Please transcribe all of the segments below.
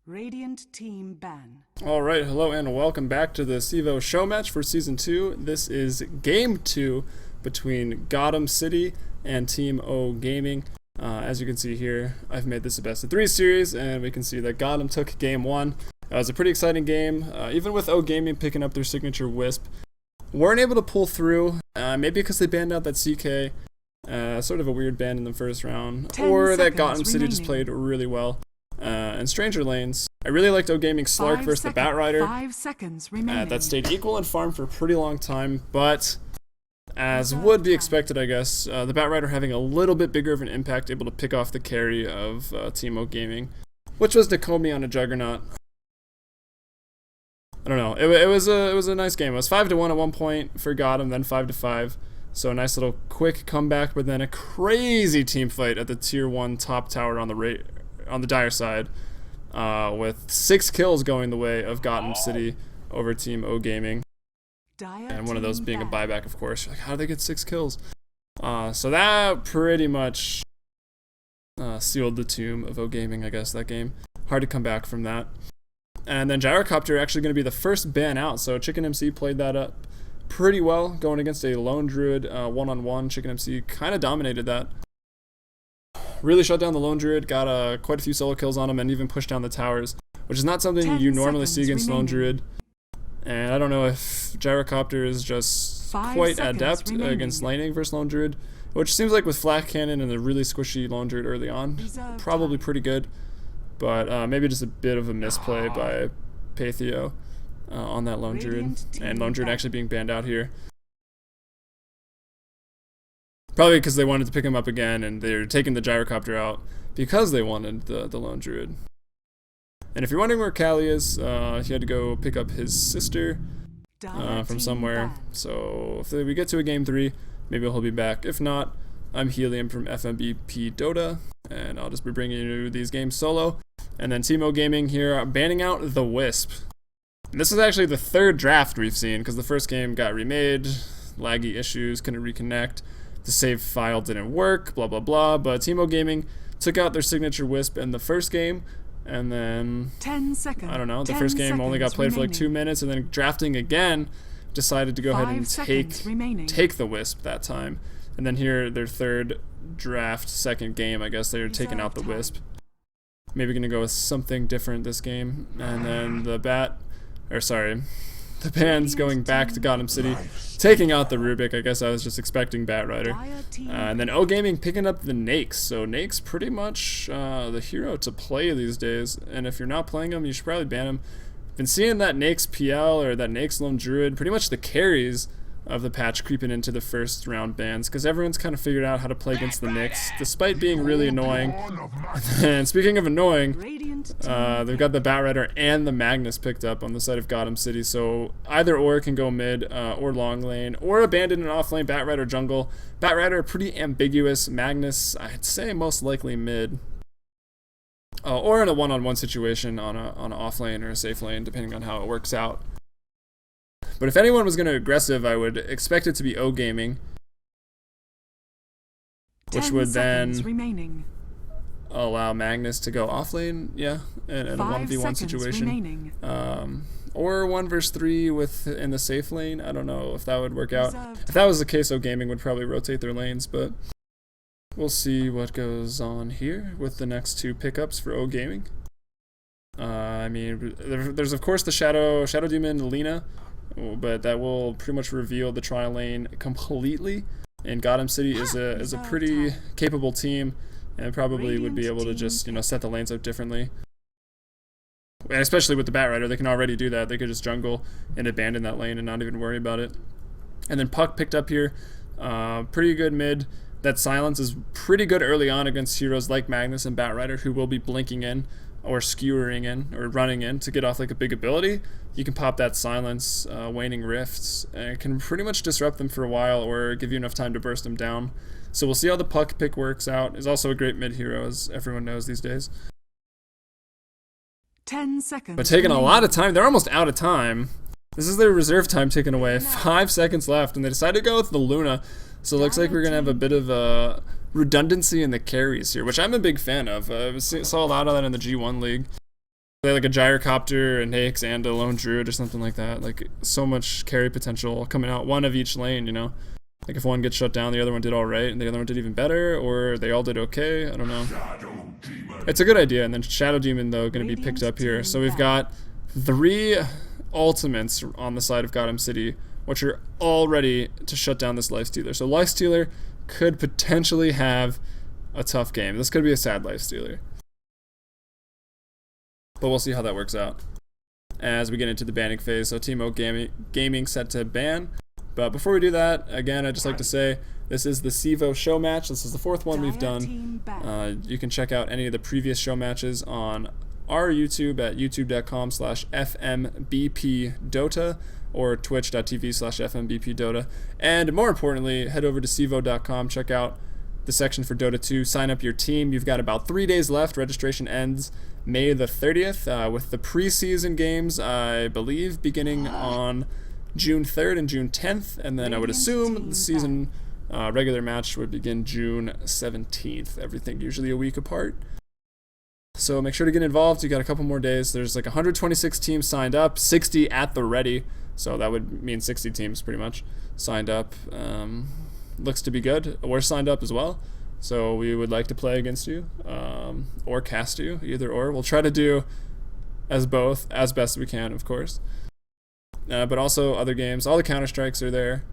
Radiant team ban. Alright, hello and welcome back to the CEVO show match for Season 2. This is Game 2 between GOTM City and Team oGaming. As you can see here, I've made this a best of 3 series, and we can see that GOTM took Game 1. It was a pretty exciting game, even with oGaming picking up their signature Wisp. Weren't able to pull through, maybe because they banned out that CK, sort of a weird ban in the first round, or that GOTM City just played really well. And Stranger Lanes. I really liked oGaming Slark versus the Batrider. 5 seconds remaining. That stayed equal in farm for a pretty long time, but as would be expected, I guess, the Batrider having a little bit bigger of an impact, able to pick off the carry of Team oGaming, which was Nakomi on a Juggernaut. I don't know. It was a nice game. It was 5-1 at one point for GOTM, then 5-5. So a nice little quick comeback, but then a crazy team fight at the Tier 1 top tower on the dire side, with 6 kills going the way of GOTM City over Team oGaming, and one of those being a buyback, of course. Like, how did they get 6 kills? So that pretty much sealed the tomb of oGaming, I guess, that game. Hard to come back from that. And then Gyrocopter actually going to be the first ban out, so Chicken MC played that up pretty well, going against a Lone Druid one-on-one. Chicken MC kind of dominated that. Really shut down the Lone Druid, got quite a few solo kills on him, and even pushed down the towers, which is not something you normally see against Lone Druid. And I don't know if Gyrocopter is just quite adept against laning versus Lone Druid, which seems like with Flak Cannon and the really squishy Lone Druid early on, probably pretty good. But maybe just a bit of a misplay by Patheo on that Lone Druid, and Lone Druid actually being banned out here. Probably because they wanted to pick him up again, and they're taking the Gyrocopter out because they wanted the Lone Druid. And if you're wondering where Callie is, he had to go pick up his sister from somewhere. So if we get to a Game 3, maybe he'll be back. If not, I'm Helium from FMBP Dota, and I'll just be bringing you these games solo. And then Team oGaming here banning out the Wisp. And this is actually the 3rd draft we've seen, because the first game got remade, laggy issues, couldn't reconnect. The save file didn't work, blah blah blah, but Team oGaming took out their signature Wisp in the first game, and then 10 seconds. I don't know, the first game only got played for like 2 minutes, and then drafting again decided to go ahead and take the Wisp that time. And then here, their 3rd draft, 2nd game, I guess they're taking out the Wisp. Maybe gonna go with something different this game. And then the ban's going back to GOTM City, taking out the Rubik. I guess I was just expecting Batrider. And then oGaming picking up the Nakes. So Nakes pretty much the hero to play these days. And if you're not playing him, you should probably ban him. Been seeing that Nakes PL or that Nakes Lone Druid, pretty much the carries of the patch creeping into the first round bans, because everyone's kind of figured out how to play against the Nyx, despite being really annoying. And speaking of annoying, they've got the Batrider and the Magnus picked up on the side of GOTM City, so either or can go mid or long lane, or abandon an off lane, Batrider jungle. Batrider pretty ambiguous, Magnus I'd say most likely mid. Or in a one-on-one situation on an off lane or a safe lane, depending on how it works out. But if anyone was going to aggressive, I would expect it to be oGaming, which would then allow Magnus to go off lane, yeah, in a 1v1 situation. Or 1 versus 3 in the safe lane. I don't know if that would work out. If that was the case, oGaming would probably rotate their lanes, but we'll see what goes on here with the next 2 pickups for oGaming. I mean, there's of course the Shadow Demon Lina, but that will pretty much reveal the trial lane completely. And GOTM City is a pretty capable team, and probably would be able to just set the lanes up differently. And especially with the Batrider, they can already do that. They could just jungle and abandon that lane and not even worry about it. And then Puck picked up here, pretty good mid. That silence is pretty good early on against heroes like Magnus and Batrider, who will be blinking in or skewering in or running in to get off like a big ability. You can pop that silence, waning rifts, and it can pretty much disrupt them for a while or give you enough time to burst them down. So we'll see how the Puck pick works out. Is also a great mid hero, as everyone knows these days. 10 seconds. But taking a lot of time. They're almost out of time. This is their reserve time taken away. 5 seconds left, and they decided to go with the Luna. So it looks like we're going to have a bit of a redundancy in the carries here, which I'm a big fan of. We saw a lot of that in the G1 League. They like a gyrocopter, a Naix, and a lone druid or something like that. Like so much carry potential coming out one of each lane, you know. Like if one gets shut down, the other one did all right, and the other one did even better, or they all did okay. I don't know. It's a good idea. And then Shadow Demon though going to be picked up here. So we've got 3 ultimates on the side of GOTM City, which are all ready to shut down this Lifestealer. So Lifestealer could potentially have a tough game. This could be a sad Lifestealer. But we'll see how that works out as we get into the banning phase. So Team oGaming set to ban. But before we do that, again, I'd just like to say this is the CEVO show match. This is the 4th one we've done. You can check out any of the previous show matches on our YouTube at youtube.com/FMBPDota or twitch.tv/FMBPDota. And more importantly, head over to CEVO.com, check out the section for Dota 2, sign up your team. You've got about 3 days left. Registration ends May the 30th with the preseason games, I believe, beginning on June 3rd and June 10th. And then I would assume the season regular match would begin June 17th. Everything usually a week apart. So make sure to get involved. You got a couple more days. There's like 126 teams signed up, 60 at the ready. So that would mean 60 teams pretty much signed up. Looks to be good. We're signed up as well. So we would like to play against you or cast you, either or. We'll try to do as both as best we can, of course. But also other games. All the Counter-Strikes are there.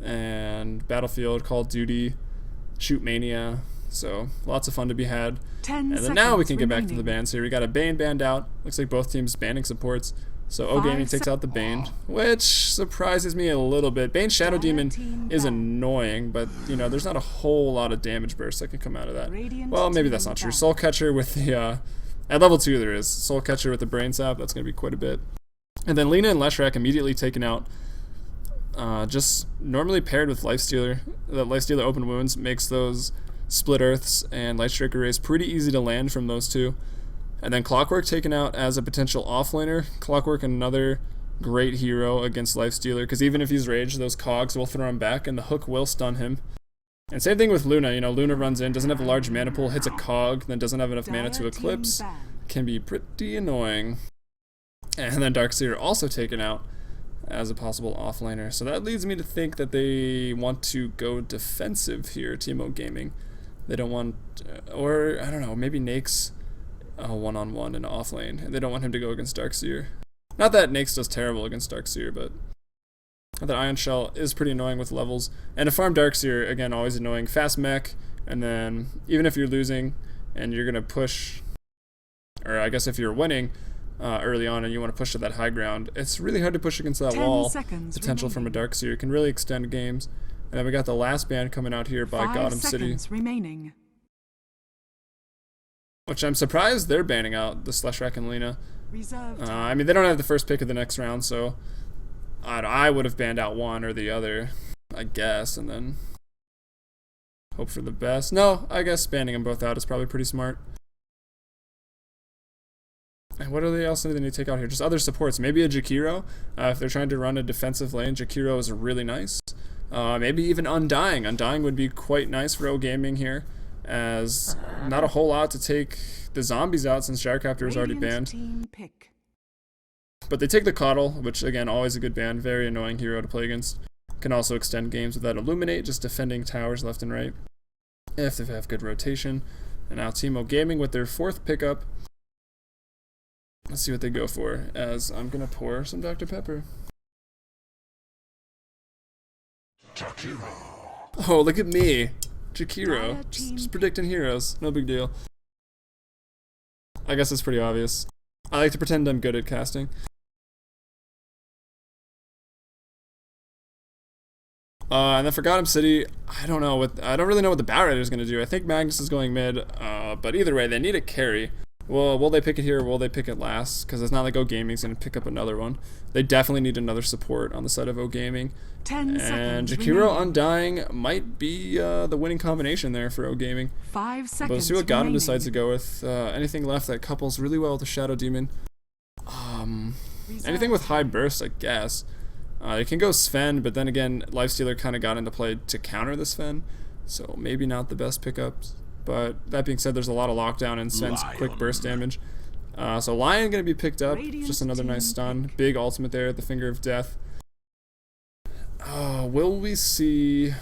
And Battlefield, Call of Duty, Shoot Mania. So lots of fun to be had. And then now we can get back to the bans here. We got a Bane banned out. Looks like both teams banning supports. So oGaming takes out the Bane, which surprises me a little bit. Bane Shadow Demon is annoying, but you know, there's not a whole lot of damage bursts that can come out of that. Well, maybe that's not true. Soul Catcher with the at level 2 there is. Soul Catcher with the Brain Sap, that's gonna be quite a bit. And then Lina and Leshrac immediately taken out. Just normally paired with Lifestealer. The Lifestealer Open Wounds makes those Split Earths and Lightstrike Arrays pretty easy to land from those two. And then Clockwork taken out as a potential offlaner. Clockwork, another great hero against Lifestealer, because even if he's raged, those cogs will throw him back and the hook will stun him. And same thing with Luna. You know, Luna runs in, doesn't have a large mana pool, hits a cog, then doesn't have enough mana to eclipse. Can be pretty annoying. And then Darkseer also taken out as a possible offlaner. So that leads me to think that they want to go defensive here, Team oGaming. They don't want, or I don't know, maybe Naix one-on-one in offlane. They don't want him to go against Darkseer. Not that Naix does terrible against Darkseer, but that Ion Shell is pretty annoying with levels. And to farm Darkseer, again, always annoying. Fast mech, and then even if you're losing and you're going to push, or I guess if you're winning early on and you want to push to that high ground, it's really hard to push against that wall. Potential from a Darkseer can really extend games. And then we got the last ban coming out here by GOTM City. Remaining. Which I'm surprised they're banning out the Leshrac and Lina. I mean, they don't have the first pick of the next round, so I would have banned out one or the other, I guess, and then hope for the best. No, I guess banning them both out is probably pretty smart. And what else do they need to take out here? Just other supports. Maybe a Jakiro. If they're trying to run a defensive lane, Jakiro is really nice. Maybe even Undying. Undying would be quite nice for oGaming here, as not a whole lot to take the zombies out since Gyrocopter is already banned. But they take the Coddle, which again, always a good ban. Very annoying hero to play against. Can also extend games with that Illuminate, just defending towers left and right if they have good rotation. And now Team oGaming with their 4th pickup. Let's see what they go for, as I'm going to pour some Dr. Pepper. Oh, look at me. Jakiro. Just predicting heroes. No big deal. I guess it's pretty obvious. I like to pretend I'm good at casting. And then for GOTM City, I don't really know what the Batrider is going to do. I think Magnus is going mid, but either way, they need a carry. Well, will they pick it here or will they pick it last? Because it's not like oGaming is going to pick up another one. They definitely need another support on the side of oGaming. And Jakiro Undying might be the winning combination there for oGaming. 5 seconds. But we'll see what GOTM decides to go with. Anything left that couples really well with the Shadow Demon. Anything with high burst, I guess. It can go Sven, but then again, Lifestealer kind of got into play to counter the Sven. So maybe not the best pickups. But that being said, there's a lot of lockdown and Sven's quick burst damage. So Lion gonna be picked up. Just another nice stun. Big ultimate there at the Finger of Death. Will we see...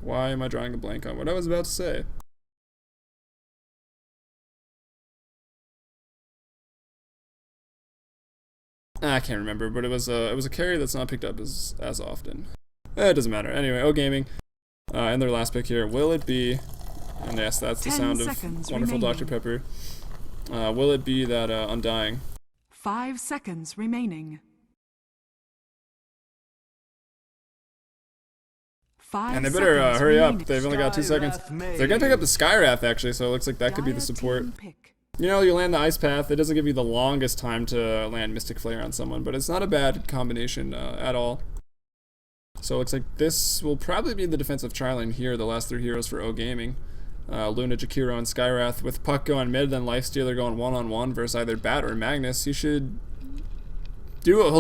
Why am I drawing a blank on what I was about to say? I can't remember, but it was a carry that's not picked up as often. It doesn't matter. Anyway, oGaming, and their last pick here. Will it be? And yes, that's the sound of wonderful remaining. Dr. Pepper. Will it be that Undying? 5 seconds remaining. 5 and they better hurry remaining. up. They've only got 2 seconds. They're gonna pick up the Skywrath actually, so it looks like that could be the support. You know, you land the Ice Path. It doesn't give you the longest time to land Mystic Flare on someone, but it's not a bad combination at all. So it looks like this will probably be the defensive tri-lane here, the last 3 heroes for oGaming. Luna, Jakiro, and Skywrath with Puck going mid, then Lifestealer going one-on-one versus either Bat or Magnus. He'll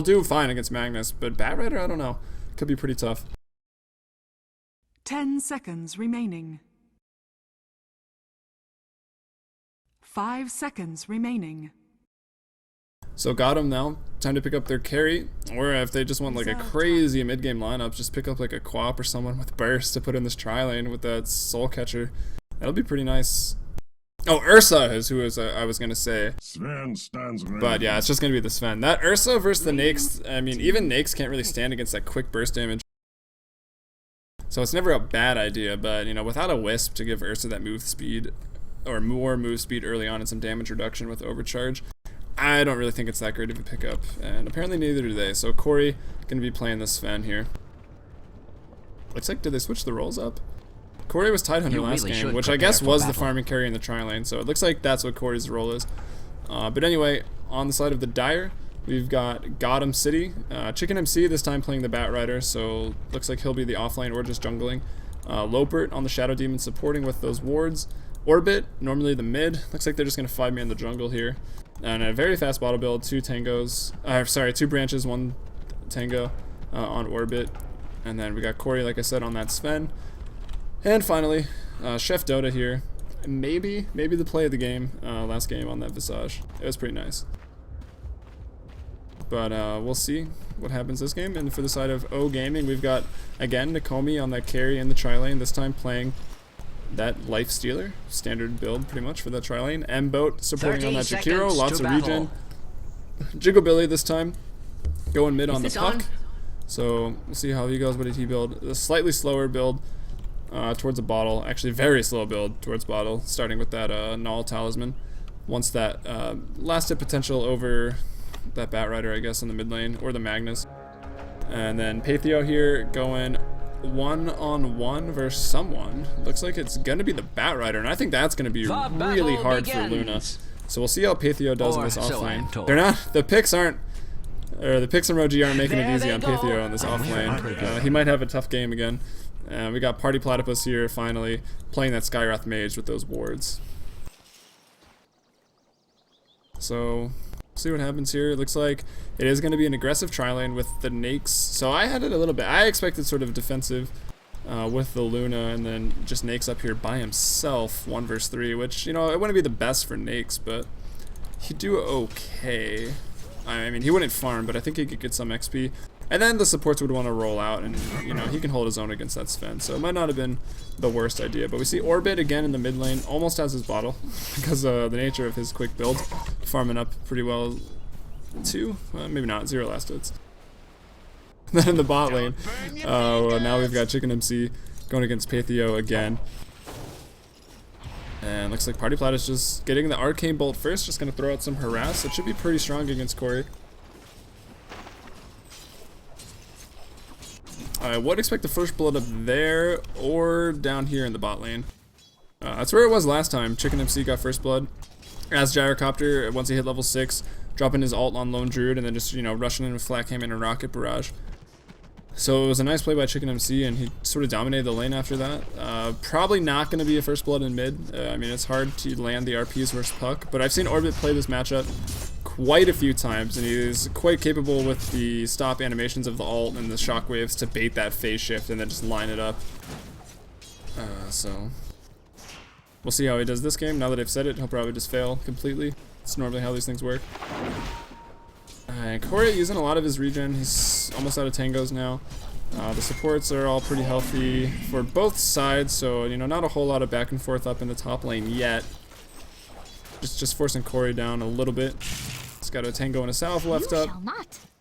do fine against Magnus, but Bat Rider, I don't know. Could be pretty tough. 10 seconds remaining. 5 seconds remaining. So got him now. Time to pick up their carry. Or if they just want like a crazy mid-game lineup, just pick up like a Quap or someone with Burst to put in this tri-lane with that Soul Catcher. That'll be pretty nice. Oh, Ursa is who I was going to say. Sven stands ready. But yeah, it's just going to be the Sven. That Ursa versus the Nakes, I mean, even Nakes can't really stand against that quick burst damage. So it's never a bad idea, but you know, without a Wisp to give Ursa that move speed, or more move speed early on and some damage reduction with Overcharge, I don't really think it's that great of a pickup, and apparently neither do they. So Corey gonna be playing this Sven here. Looks like, did they switch the roles up? Corey was Tidehunter last game, which I guess was the farming carry in the tri-lane, so it looks like that's what Corey's role is. But anyway, on the side of the Dire, we've got Gotham City, Chicken MC this time playing the Bat Rider, so looks like he'll be the offlane or just jungling. Lopert on the Shadow Demon supporting with those wards. Orbit, normally the mid. Looks like they're just going to 5-man the jungle here. And a very fast bottle build, 2 branches, 1 tango on Orbit. And then we got Corey, like I said, on that Sven. And finally, Chef Dota here. Maybe the play of the game, last game on that Visage. It was pretty nice. But we'll see what happens this game. And for the side of oGaming, we've got, again, Nakomi on that carry in the tri-lane, this time playing that Life Stealer, standard build pretty much for that tri-lane. M-Boat supporting on that Jakiro, lots of regen. Jigglebilly this time, going mid on the Puck. So we'll see how he goes. What did he build? A slightly slower build towards a bottle. Actually, very slow build towards bottle, starting with that Null Talisman. Once that last hit potential over that Bat Rider, I guess, in the mid lane, or the Magnus. And then Patheo here going one-on-one versus someone. Looks like it's gonna be the Bat Rider, and I think that's gonna be really hard for Luna. So we'll see how Patheo does in this offlane. They're not, the picks from OG aren't making it easy on Patheo on this offlane. He might have a tough game again. We got Party Platypus here finally playing that Skywrath Mage with those wards. So see what happens here. It looks like it is going to be an aggressive tri-lane with the Nakes. So I had it a little bit. I expected sort of defensive with the Luna, and then just Nakes up here by himself, 1 versus 3, which, you know, it wouldn't be the best for Nakes, but he'd do okay. I mean, he wouldn't farm, but I think he could get some XP. And then the supports would want to roll out, and, you know, he can hold his own against that Sven. So it might not have been the worst idea. But we see Orbit again in the mid lane, almost has his bottle, because the nature of his quick build, farming up pretty well. 2? Maybe not, 0 last hits. Then in the bot lane, now we've got Chicken MC going against Patheo again. And looks like Party Plat is just getting the Arcane Bolt first, just going to throw out some harass. It should be pretty strong against Corey. I would expect the first blood up there or down here in the bot lane. That's where it was last time. Chicken MC got first blood as Gyrocopter once he hit level 6, dropping his ult on Lone Druid and then just, you know, rushing in with Flak Hammer and Rocket Barrage. So it was a nice play by Chicken MC, and he sort of dominated the lane after that. Probably not going to be a first blood in mid. I mean, it's hard to land the RPs versus Puck, but I've seen Orbit play this matchup quite a few times, and he is quite capable with the stop animations of the ult and the shockwaves to bait that phase shift and then just line it up. So We'll see how he does this game. Now that I've said it, he'll probably just fail completely. It's normally how these things work. Corey using a lot of his regen. He's almost out of tangos now. The supports are all pretty healthy for both sides, so you know, not a whole lot of back and forth up in the top lane yet. Just forcing Corey down a little bit. He's got a tango and a salve left up.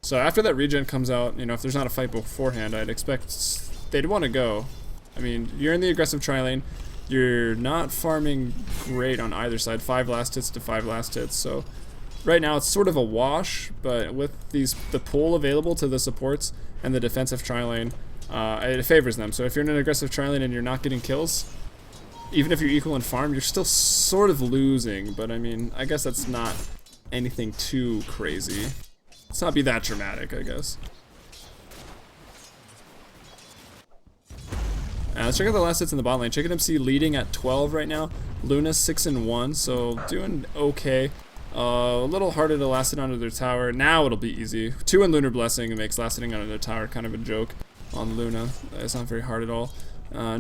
So after that regen comes out, you know, if there's not a fight beforehand, I'd expect they'd want to go. I mean, you're in the aggressive tri lane. You're not farming great on either side. 5 last hits to 5 last hits. So right now it's sort of a wash, but with the pull available to the supports and the defensive tri lane, it favors them. So if you're in an aggressive tri lane and you're not getting kills, even if you're equal in farm, you're still sort of losing. But I mean, I guess that's not anything too crazy. Let's not be that dramatic, I guess. Let's check out the last hits in the bot lane. Chicken MC leading at 12 right now. Luna 6-1, so doing okay. A little harder to last hit onto their tower. Now it'll be easy. 2 in Lunar Blessing makes last hitting onto their tower kind of a joke on Luna. It's not very hard at all.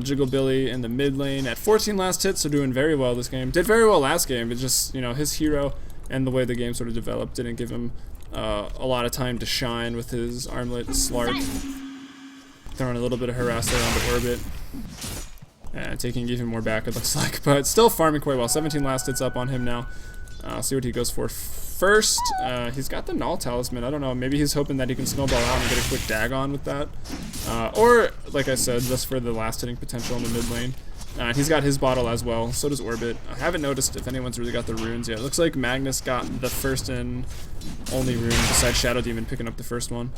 Jiggle Billy in the mid lane at 14 last hits, so doing very well this game. Did very well last game, but just, you know, his hero and the way the game sort of developed didn't give him a lot of time to shine with his armlet Slark. Throwing a little bit of harass there onto orbit. And taking even more back, it looks like. But still farming quite well. 17 last hits up on him now. See what he goes for first. He's got the Null Talisman. I don't know. Maybe he's hoping that he can snowball out and get a quick dag on with that. Or, like I said, just for the last hitting potential in the mid lane. He's got his bottle as well. So does Orbit. I haven't noticed if anyone's really got the runes yet. It looks like Magnus got the first and only rune besides Shadow Demon picking up the first one.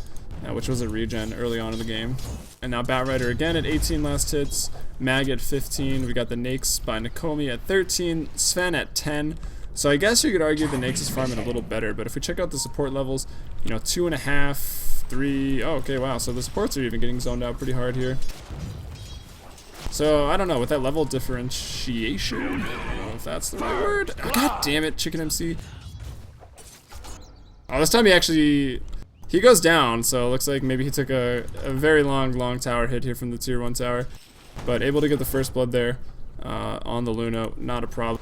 Which was a regen early on in the game. And now Batrider again at 18 last hits, Mag at 15, we got the Nakes by Nakomi at 13, Sven at 10. So I guess you could argue the Nakes is farming a little better, but if we check out the support levels, you know, 2.5, 3, oh, okay, wow, so the supports are even getting zoned out pretty hard here. So, I don't know, with that level differentiation, I don't know if that's the right word. Oh, God damn it, Chicken MC. Oh, this time he goes down, so it looks like maybe he took a very long tower hit here from the tier 1 tower. But able to get the first blood there on the Luna, not a problem.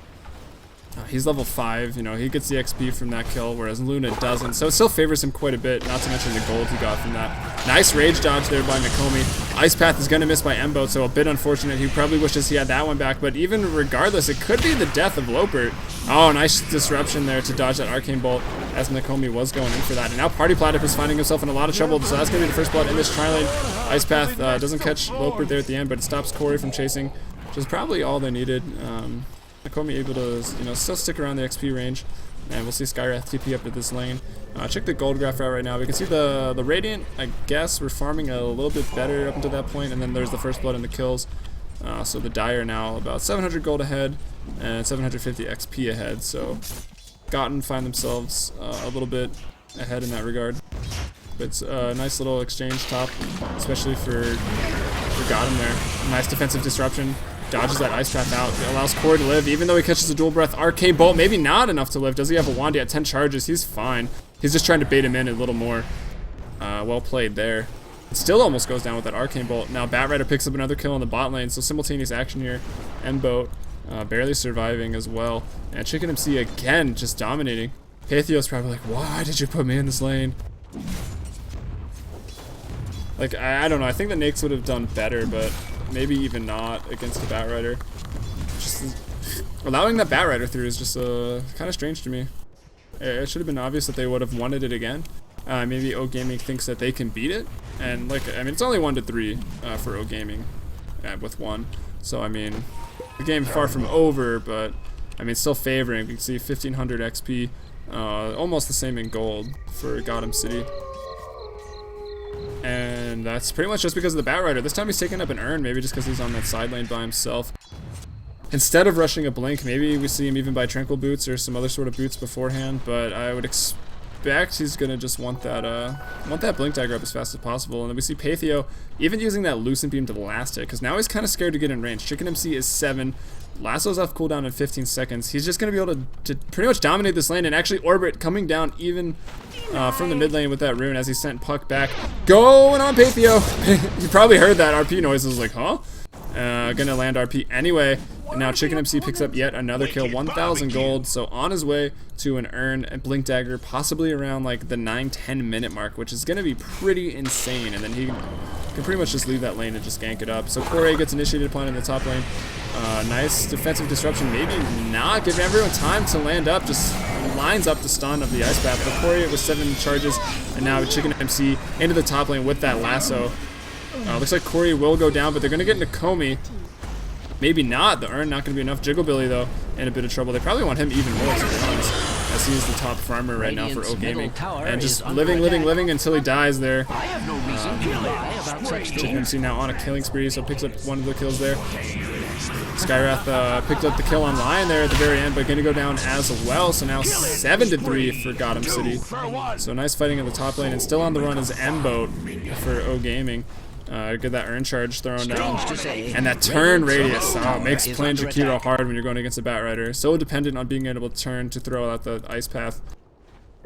He's level 5, you know, he gets the XP from that kill, whereas Luna doesn't. So it still favors him quite a bit, not to mention the gold he got from that. Nice rage dodge there by Nakomi. Ice Path is going to miss by Embo, so a bit unfortunate. He probably wishes he had that one back, but even regardless, it could be the death of Lopert. Oh, nice disruption there to dodge that Arcane Bolt, as Nakomi was going in for that. And now Party Platypus is finding himself in a lot of trouble, so that's going to be the first blood in this tri lane. Ice Path doesn't catch Lopert there at the end, but it stops Corey from chasing, which is probably all they needed. Nakomi able to, you know, still stick around the XP range, and we'll see Skywrath TP up at this lane. Check the gold graph out right now. We can see the Radiant, I guess, we're farming a little bit better up until that point, and then there's the first blood and the kills. So the Dire now about 700 gold ahead, and 750 XP ahead, so GOTM find themselves a little bit ahead in that regard. But it's a nice little exchange top, especially for GOTM there. Nice defensive disruption. Dodges that Ice Path out. It allows Corey to live, even though he catches a dual breath. Arcane Bolt, maybe not enough to live. Does he have a wand? He had 10 charges. He's fine. He's just trying to bait him in a little more. Well played there. It still almost goes down with that Arcane Bolt. Now Batrider picks up another kill on the bot lane, so simultaneous action here. Emboat barely surviving as well. And Chicken MC again just dominating. Patheos probably like, why did you put me in this lane? Like, I don't know. I think the Nakes would have done better, but maybe even not against the Batrider. Just allowing that Batrider through is just kind of strange to me. It should have been obvious that they would have wanted it again. Maybe oGaming thinks that they can beat it, and like, I mean, it's only 1-3 for oGaming with 1. So I mean, the game far from over, but I mean, still favoring. We can see 1500 XP, almost the same in gold for GOTM City. And that's pretty much just because of the Batrider. This time he's taking up an urn, maybe just because he's on that side lane by himself. Instead of rushing a blink, maybe we see him even buy Tranquil Boots or some other sort of boots beforehand, but I would expect he's gonna just want that blink dagger up as fast as possible. And then we see Patheo even using that Lucent Beam to last it, because now he's kind of scared to get in range. Chicken MC is 7. Lasso's off cooldown in 15 seconds. He's just going to be able to pretty much dominate this lane, and actually Orbit coming down even from the mid lane with that rune as he sent Puck back. Going on Patheo! You probably heard that RP noise. I was like, huh? Gonna land RP anyway. And now Chicken MC picks up yet another kill, 1,000 gold. So on his way to an earn and Blink Dagger, possibly around like the 9-10 minute mark, which is going to be pretty insane. And then he can pretty much just leave that lane and just gank it up. So Corey gets initiated upon in the top lane. Nice defensive disruption, maybe not giving everyone time to land up, just lines up the stun of the Ice Path. But Corey with 7 charges, and now Chicken MC into the top lane with that lasso. Looks like Corey will go down, but they're going to get into Komi. Maybe not. The earn not going to be enough. Jiggle Billy, though, in a bit of trouble. They probably want him even more, to be honest, as he is the top farmer right now for oGaming. And just living until he dies there. Chicken MC now on a killing spree, so picks up one of the kills there. Skywrath picked up the kill on Lion there at the very end, but going to go down as well. So now 7-3 for GOTM City. So nice fighting in the top lane, and still on the run is M-Boat for oGaming. Get that earn charge thrown down. And that turn radius makes playing Jakiro hard when you're going against a Batrider. So dependent on being able to turn to throw out the Ice Path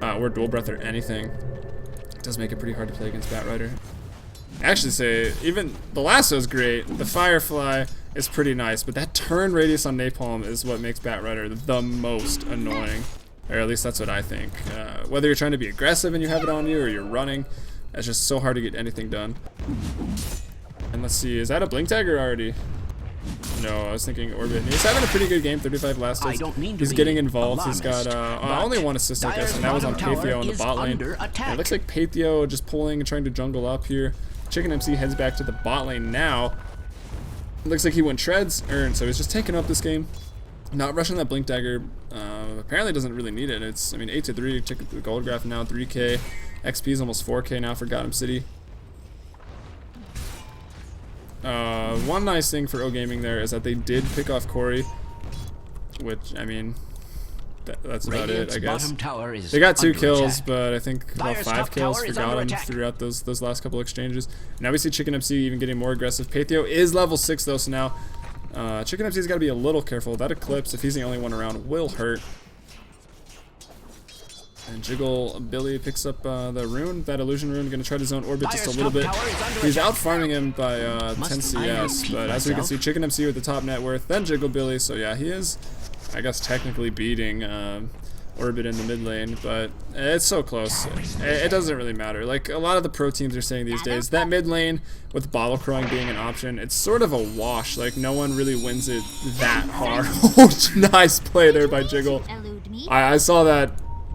or Dual Breath or anything. It does make it pretty hard to play against Batrider. I actually say, even the lasso is great, the Firefly is pretty nice, but that turn radius on Napalm is what makes Batrider the most annoying. Or at least that's what I think. Whether you're trying to be aggressive and you have it on you, or you're running, it's just so hard to get anything done. And let's see, is that a Blink Dagger already? No, I was thinking Orbit. He's having a pretty good game, 35 last days. He's getting involved. He's got only 1 assist, I guess, and that was on Patheo in the bot lane. It looks like Patheo just pulling and trying to jungle up here. Chicken MC heads back to the bot lane now. It looks like he went treads, earn, so he's just taking up this game. Not rushing that Blink Dagger. Apparently doesn't really need it. It's, I mean, 8-3, took the gold graph now, 3k. XP is almost 4k now for GOTM City. One nice thing for oGaming there is that they did pick off Corey, which, I mean, that's about it, I guess. They got 2 kills, but I think about 5 kills for GOTM throughout those last couple exchanges. Now we see Chicken MC even getting more aggressive. Patheo is level 6 though, so now Chicken MC's got to be a little careful. That Eclipse, if he's the only one around, will hurt. And Jiggle Billy picks up the rune, that illusion rune, going to try to zone Orbit just a little bit. He's out farming him by 10 CS, but as we can see, Chicken MC with the top net worth, then Jiggle Billy, so yeah, he is, I guess, technically beating Orbit in the mid lane, but it's so close. It doesn't really matter. Like, a lot of the pro teams are saying these days, that mid lane, with bottle crowing being an option, it's sort of a wash. Like, no one really wins it that hard. Nice play there by Jiggle. I saw that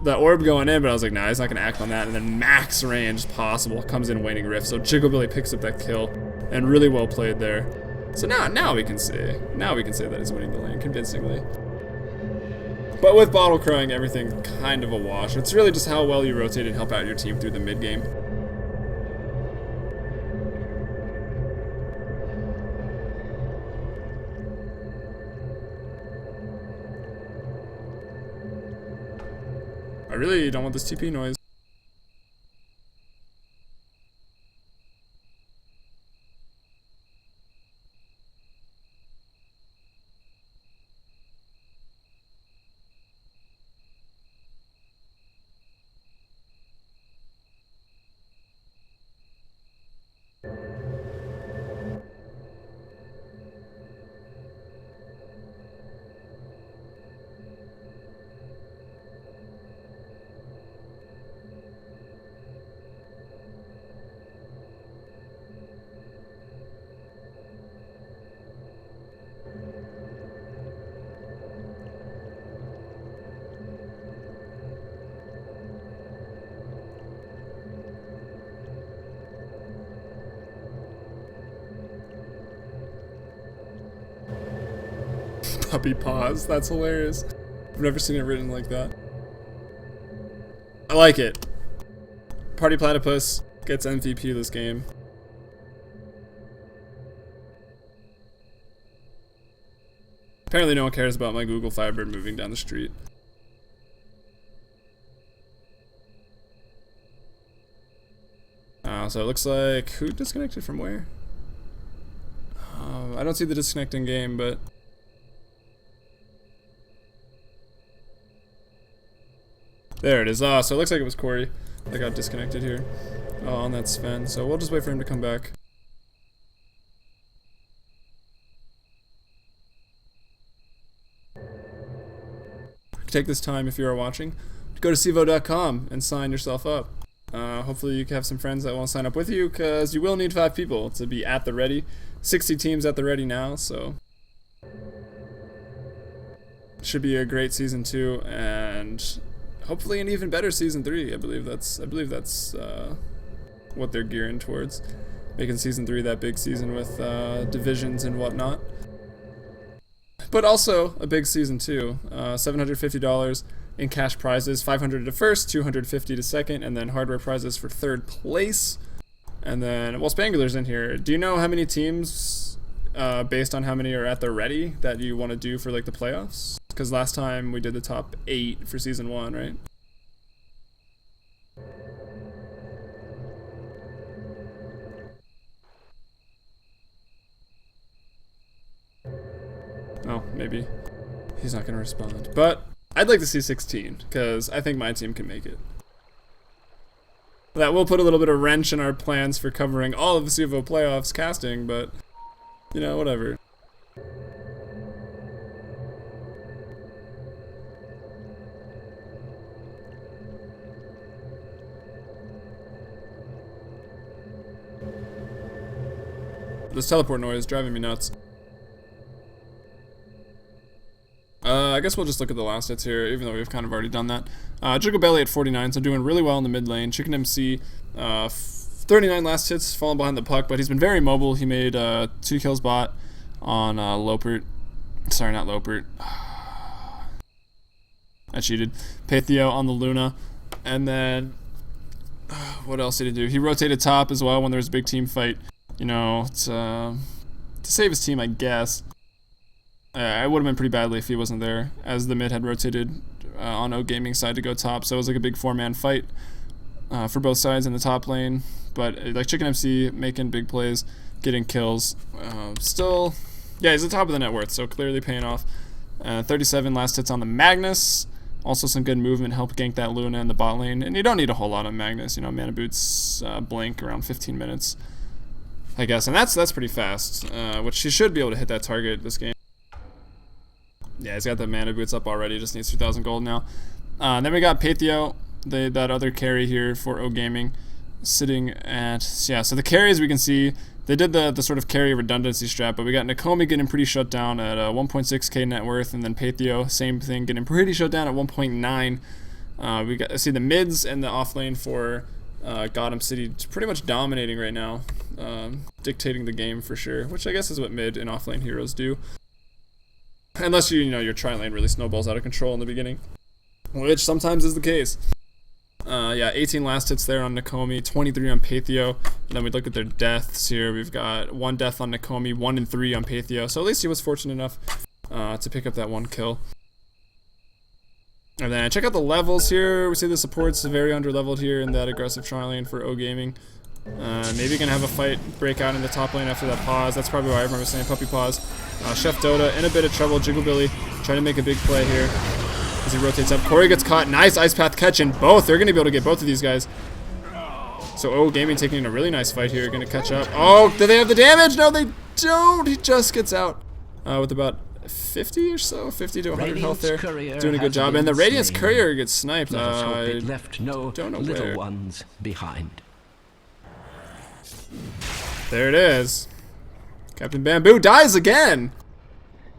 orb going in, but I was like, nah, he's not going to act on that. And then max range possible comes in Waning Rift. So Jiggle Billy picks up that kill, and really well played there. So now we can say that he's winning the lane convincingly. But with bottle crowing, everything kind of a wash. It's really just how well you rotate and help out your team through the mid game. I really don't want this TP noise. Puppy paws, that's hilarious. I've never seen it written like that. I like it. Party Platypus gets MVP this game. Apparently no one cares about my Google Firebird moving down the street. So it looks like, who disconnected from where? I don't see the disconnecting game, but there it is. So it looks like it was Corey that got disconnected here on that Sven. So we'll just wait for him to come back. take this time, if you are watching, to go to Civo.com and sign yourself up. Hopefully you can have some friends that want to sign up with you, because you will need 5 people to be at the ready. 60 teams at the ready now, so should be a great season 2, and hopefully an even better season 3. I believe that's what they're gearing towards, making season 3 that big season with divisions and whatnot. But also a big season 2, $750 in cash prizes, $500 to first, $250 to second, and then hardware prizes for 3rd place. And then, well, Spangler's in here. Do you know how many teams, based on how many are at the ready, that you want to do for like the playoffs? Because last time we did the top 8 for season 1, right? Oh, maybe he's not going to respond. But I'd like to see 16, because I think my team can make it. That will put a little bit of wrench in our plans for covering all of the Civo playoffs casting, but, you know, whatever. This teleport noise is driving me nuts. I guess we'll just look at the last hits here, even though we've kind of already done that. Jiggle Belly at 49, so doing really well in the mid lane. Chicken MC, 39 last hits, falling behind the puck, but he's been very mobile. He made 2 kills bot on Lopert. Sorry, not Lopert. I cheated. Patheo on the Luna. And then, what else did he do? He rotated top as well when there was a big team fight. You know, to save his team, I guess. I would have been pretty badly if he wasn't there, as the mid had rotated on oGaming side to go top, so it was like a big 4-man fight for both sides in the top lane. But like Chicken MC making big plays, getting kills. Still, yeah, he's the top of the net worth, so clearly paying off. 37 last hits on the Magnus. Also some good movement, help gank that Luna in the bot lane. And you don't need a whole lot on Magnus, you know, mana boots blink around 15 minutes, I guess. And that's pretty fast, which he should be able to hit that target this game. Yeah, he's got the mana boots up already, just needs 2,000 gold now. Then we got Patheo, that other carry here for oGaming, sitting at, yeah, so the carries we can see, they did the sort of carry redundancy strat, but we got Nakomi getting pretty shut down at 1.6k net worth, and then Patheo, same thing, getting pretty shut down at 1.9. We got see the mids and the off lane for GOTM City pretty much dominating right now, dictating the game for sure, which I guess is what mid and off lane heroes do. Unless you know your tri lane really snowballs out of control in the beginning, which sometimes is the case. Yeah, 18 last hits there on Nakomi, 23 on Patheo. And then we look at their deaths here. We've got 1 death on Nakomi, 1 and 3 on Patheo. So at least he was fortunate enough to pick up that 1 kill. And then check out the levels here. We see the support's very under-leveled here in that aggressive tri lane for oGaming. Maybe gonna have a fight break out in the top lane after that pause. That's probably why everyone was saying puppy pause. Chef Dota in a bit of trouble. Jiggle Billy trying to make a big play here as he rotates up. Corey gets caught. Nice Ice Path catch, and both. They're gonna be able to get both of these guys. So oGaming taking a really nice fight here. Gonna catch up. Oh, do they have the damage? No, they don't. He just gets out with about 50 or so, 50 to 100 health there. Doing a good job. And the Radiance Courier gets sniped. Left no don't know little where. ones behind. There it is. Captain Bamboo dies again.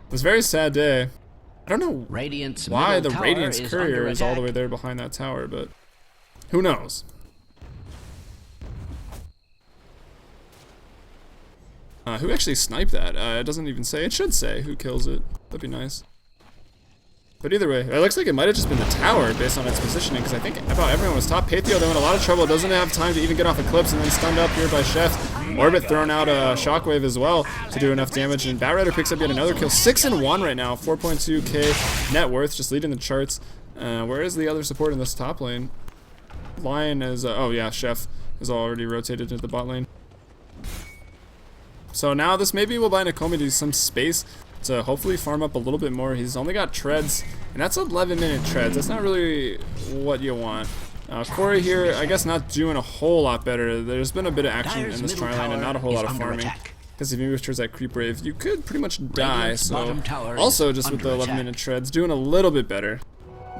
It was a very sad day. I don't know why the Radiance Courier is all the way there behind that tower, but who knows? Who actually sniped that? It doesn't even say. It should say who kills it. That'd be nice. But either way, it looks like it might have just been the tower based on its positioning, because I think about everyone was top. Patheo, though, in a lot of trouble. Doesn't have time to even get off Eclipse, and then stunned up here by Chef. Orbit throwing out a Shockwave as well to do enough damage, and Batrider picks up yet another kill. 6 and 1 right now, 4.2k net worth, just leading the charts. Where is the other support in this top lane? Lion is, oh yeah, Chef is already rotated into the bot lane. So now this maybe will buy Nakomi some space to hopefully farm up a little bit more. He's only got treads, and that's 11-minute treads. That's not really what you want. Corey here, I guess not doing a whole lot better. There's been a bit of action in this tri lane and not a whole lot of farming. Because if you move towards that creep wave, you could pretty much die. So also just with the 11-minute treads, doing a little bit better.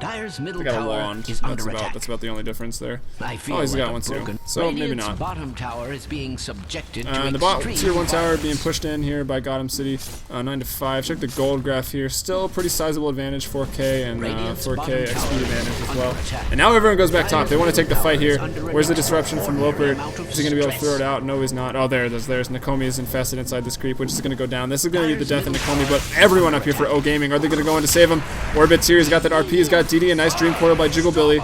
Dyer's middle They got a tower wand. is under attack. That's about the only difference there. I feel Oh, he's like got a one too. broken- So maybe Radiant's not. bottom tower is being subjected to And the tier 1 tower being pushed in here by GOTM City, 9 to 5. Check the gold graph here. Still pretty sizable advantage, 4K and 4K XP advantage as well. And now everyone goes back top. They want to take the fight here. Where's the disruption from Lopert? Is he going to be able to throw it out? No, he's not. Oh, there's Nakomi is infested inside this creep, which is going to go down. This is going to be the death of Nakomi, but everyone up here for oGaming. Are they going to go in to save him? Orbit's here. He's got that RP. He's got DD. A nice dream coil by Jigglebilly.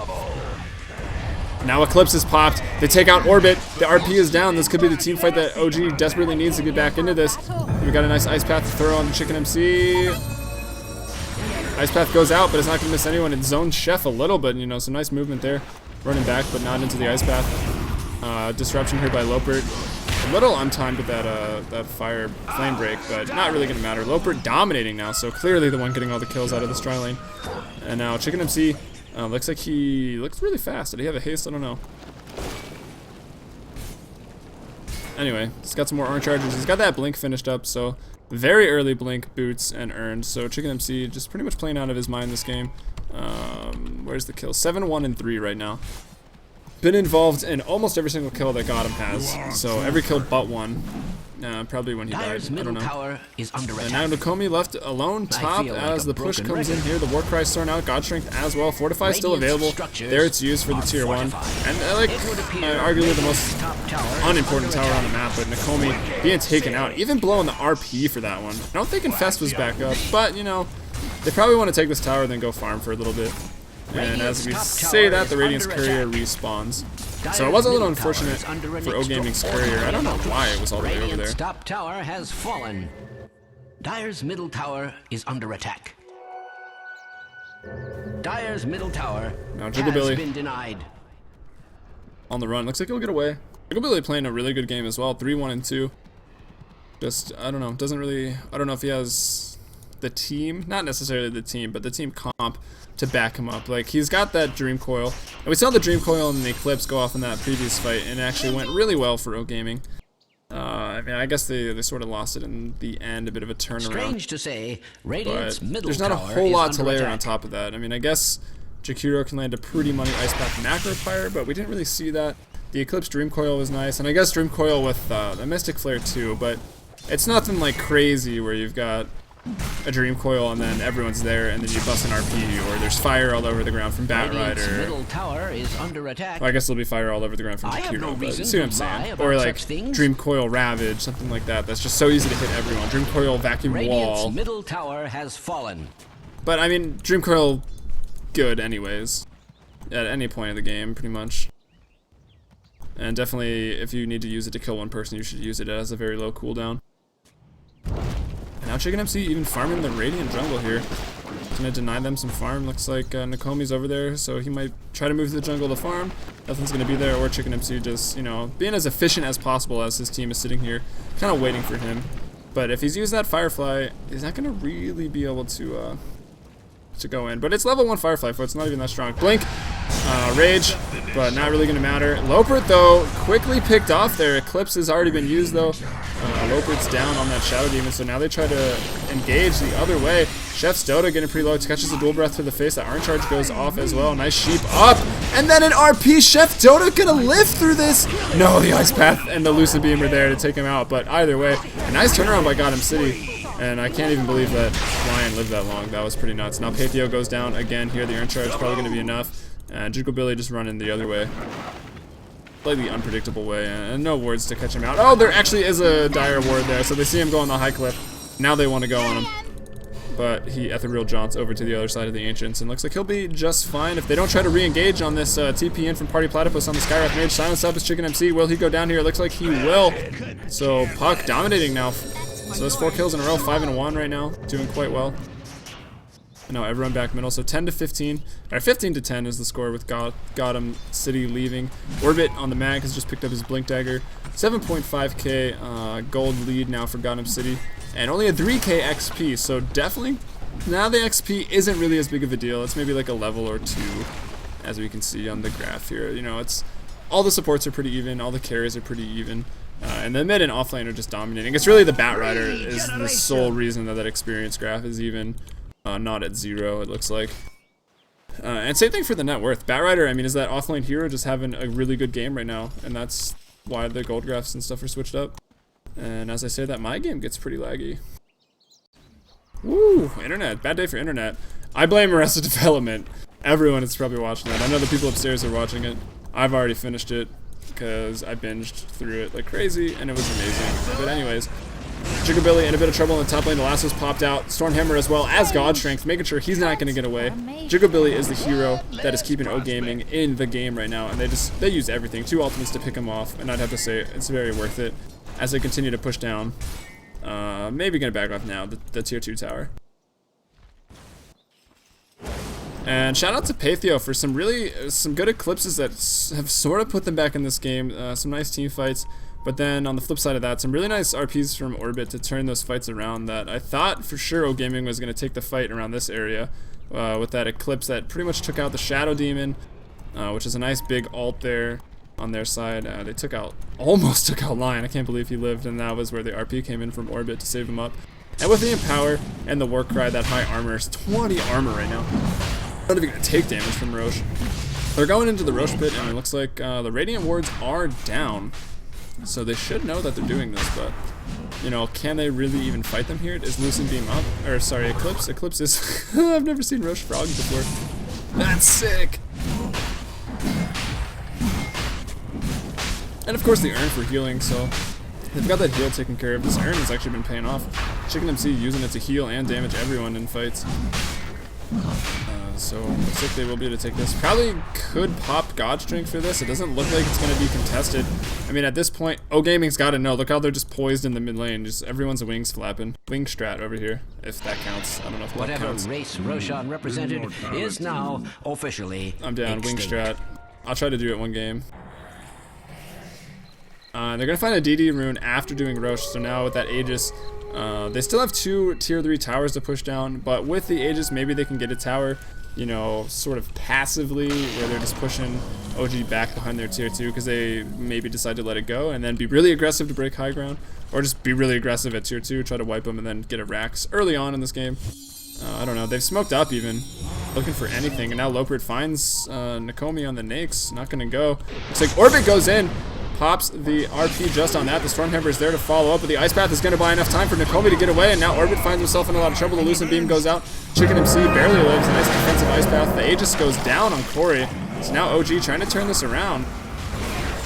Now Eclipse is popped. They take out Orbit. The RP is down. This could be the team fight that OG desperately needs to get back into this. We got a nice Ice Path to throw on the Chicken MC. Ice Path goes out, but it's not going to miss anyone. It zones Chef a little bit, you know, some nice movement there. Running back, but not into the Ice Path. Disruption here by Lopert. A little untimed with that fire flame break, but not really going to matter. Lopert dominating now, so clearly the one getting all the kills out of this tri lane. And now Chicken MC looks like he looks really fast. Did he have a haste? I don't know. Anyway, he's got some more orange charges. He's got that blink finished up, so very early blink, boots, and earned. So Chicken MC just pretty much playing out of his mind this game. Where's the kill? 7, 1, and 3 right now. Been involved in almost every single kill that GOTM has. So every kill but one. Probably when he died. I don't know. Tower is under attack. And now Nakomi left alone top as the push comes in here. The War Cry's thrown out. God Strength as well. Fortify still available. There it's used for the tier 1. And arguably the most unimportant tower on the map. But Nakomi being taken out. Even blowing the RP for that one. I don't think Infest was back up. But, you know, they probably want to take this tower and then go farm for a little bit. And as we say that, the Radiance Courier respawns. So it was a little unfortunate for oGaming's Courier. I don't know why it was all the way over there. Top tower has fallen. Dyer's middle tower is under attack. Dyer's middle tower Now has been denied. On the run. Looks like he'll get away. Jigglebilly playing a really good game as well. 3, 1, and 2. Just, I don't know. Doesn't really... I don't know if he has the team. Not necessarily the team, but the team comp to back him up. Like, he's got that Dream Coil. And we saw the Dream Coil and the Eclipse go off in that previous fight, and it actually went really well for oGaming. I mean, I guess they sort of lost it in the end, a bit of a turnaround. Strange to say, Radiant's middle there's not a tower whole lot to under layer attack. on top of that. I mean, I guess Jakiro can land a pretty money Ice Path Macro Pyre, but we didn't really see that. The Eclipse Dream Coil was nice, and I guess Dream Coil with the Mystic Flare too, but it's nothing like crazy where you've got a Dream Coil and then everyone's there and then you bust an RP, or there's fire all over the ground from Radiant's Batrider. middle tower is under attack. Well, I guess there'll be fire all over the ground from I have no Jakiro, but you reason see what I'm to saying? lie about Or like such things. Dream Coil Ravage, something like that. That's just so easy to hit everyone. Dream Coil Vacuum Radiant's Wall. middle tower has fallen. But I mean, Dream Coil, good anyways. At any point of the game, pretty much. And definitely, if you need to use it to kill one person, you should use it. It has a very low cooldown. And now Chicken MC even farming the Radiant jungle here. Gonna deny them some farm. Looks like Nakomi's over there, so he might try to move to the jungle to farm. Nothing's gonna be there, or Chicken MC just, you know, being as efficient as possible as his team is sitting here, kind of waiting for him. But if he's used that Firefly, he's not gonna really be able to go in. But it's level 1 Firefly, so it's not even that strong. Blink, Rage, but not really gonna matter. Lopert, though, quickly picked off there. Eclipse has already been used, though. Lopert's down on that Shadow Demon, so now they try to engage the other way. Chef's Dota getting pretty low, catches a dual breath to the face. That Orange Charge goes off as well. Nice sheep up, and then an RP. Chef Dota gonna live through this. No, the Ice Path and the Lucid Beam are there to take him out, but either way, a nice turnaround by GOTM City. And I can't even believe that Lion lived that long. That was pretty nuts. Now Patheo goes down again here. The Iron Charge is probably going to be enough. And Jigglebilly just running the other way. Slightly unpredictable way. And no wards to catch him out. Oh, there actually is a dire ward there. So they see him go on the high cliff. Now they want to go on him. But he ethereal jaunts over to the other side of the Ancients. And looks like he'll be just fine if they don't try to re-engage on this TP in from Party Platypus on the Skywrath Mage. Silence up his Chicken MC. Will he go down here? It looks like he will. So Puck dominating now. So that's 4 kills in a row, 5 and 1 right now, doing quite well. And now everyone back middle, so 10 to 15, or 15 to 10 is the score with GOTM City leaving. Orbit on the mag has just picked up his Blink Dagger, 7.5k gold lead now for GOTM City, and only a 3k XP. So definitely now the XP isn't really as big of a deal. It's maybe like a level or 2, as we can see on the graph here. You know, it's all the supports are pretty even, all the carries are pretty even. And the mid and offlane are just dominating. It's really the Batrider is the sole reason that experience graph is even not at 0, it looks like. And same thing for the net worth. Batrider, I mean, is that offlane hero just having a really good game right now, and that's why the gold graphs and stuff are switched up. And as I say that, my game gets pretty laggy. Woo, internet, bad day for internet. I blame Arrested Development. Everyone is probably watching that. I know the people upstairs are watching it. I've already finished it because I binged through it like crazy, and it was amazing. But anyways, Jigabilly in a bit of trouble in the top lane. The lasso's popped out. Stormhammer as well as God Strength, making sure he's not going to get away. Jigabilly is the hero that is keeping oGaming in the game right now, and they use everything. 2 ultimates to pick him off, and I'd have to say it's very worth it as they continue to push down. Maybe going to back off now, the tier 2 tower. And shout out to Patheo for some good eclipses that have sort of put them back in this game. Some nice team fights, but then on the flip side of that, some really nice RPs from Orbit to turn those fights around. That I thought for sure oGaming was going to take the fight around this area with that eclipse that pretty much took out the Shadow Demon, which is a nice big ult there on their side. They almost took out Lion. I can't believe he lived, and that was where the RP came in from Orbit to save him up. And with the Empower and the Warcry, that high armor is 20 armor right now. Not even gonna take damage from Roche. They're going into the Roche pit, and it looks like the Radiant wards are down, so they should know that they're doing this. But you know, can they really even fight them here? Is Lucent Beam up? Or sorry, Eclipse. Eclipse is. I've never seen Roche Frog before. That's sick. And of course the Urn for healing. So they've got that heal taken care of. This Urn has actually been paying off. Chicken MC using it to heal and damage everyone in fights. So looks like they will be able to take this. Probably could pop God Strength for this. It doesn't look like it's going to be contested. I mean, at this point, oGaming's got to know. Look how they're just poised in the mid lane. Just everyone's wings flapping. Wing strat over here, if that counts. I don't know if that Whatever counts. race Roshan represented is now officially I'm down. Wing extinct. strat. I'll try to do it one game. They're going to find a DD rune after doing Roche. So now with that Aegis, they still have 2 tier 3 towers to push down. But with the Aegis, maybe they can get a tower, you know, sort of passively, where they're just pushing OG back behind their tier 2 because they maybe decide to let it go and then be really aggressive to break high ground, or just be really aggressive at tier 2, try to wipe them and then get a Rax early on in this game. I don't know. They've smoked up even, looking for anything, and now Lopert finds Nakomi on the Nakes. Not going to go. Looks like Orbit goes in, pops the RP just on that. The Stormhammer is there to follow up, but the Ice Path is going to buy enough time for Nakomi to get away, and now Orbit finds himself in a lot of trouble. The Lucent Beam goes out. Chicken MC barely lives. A nice defensive Ice Path. The Aegis goes down on Corey. So now OG trying to turn this around.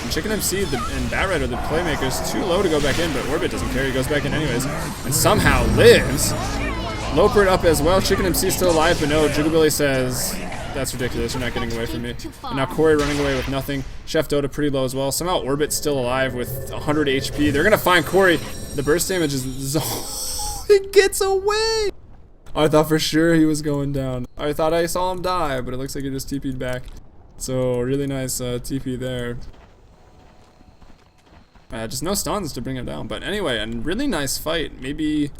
And Chicken MC and Batrider, the playmakers, too low to go back in, but Orbit doesn't care. He goes back in anyways, and somehow lives. Lopert up as well. Chicken MC still alive, but no, Jigabilly says, that's ridiculous, you're not getting away from me. And now Corey running away with nothing. Chef Dota pretty low as well. Somehow Orbit's still alive with 100 HP. They're gonna find Corey. The burst damage is he gets away. I thought for sure he was going down. I thought I saw him die, but it looks like he just TP'd back. So really nice TP there. Just no stuns to bring him down. But anyway, a really nice fight. Maybe,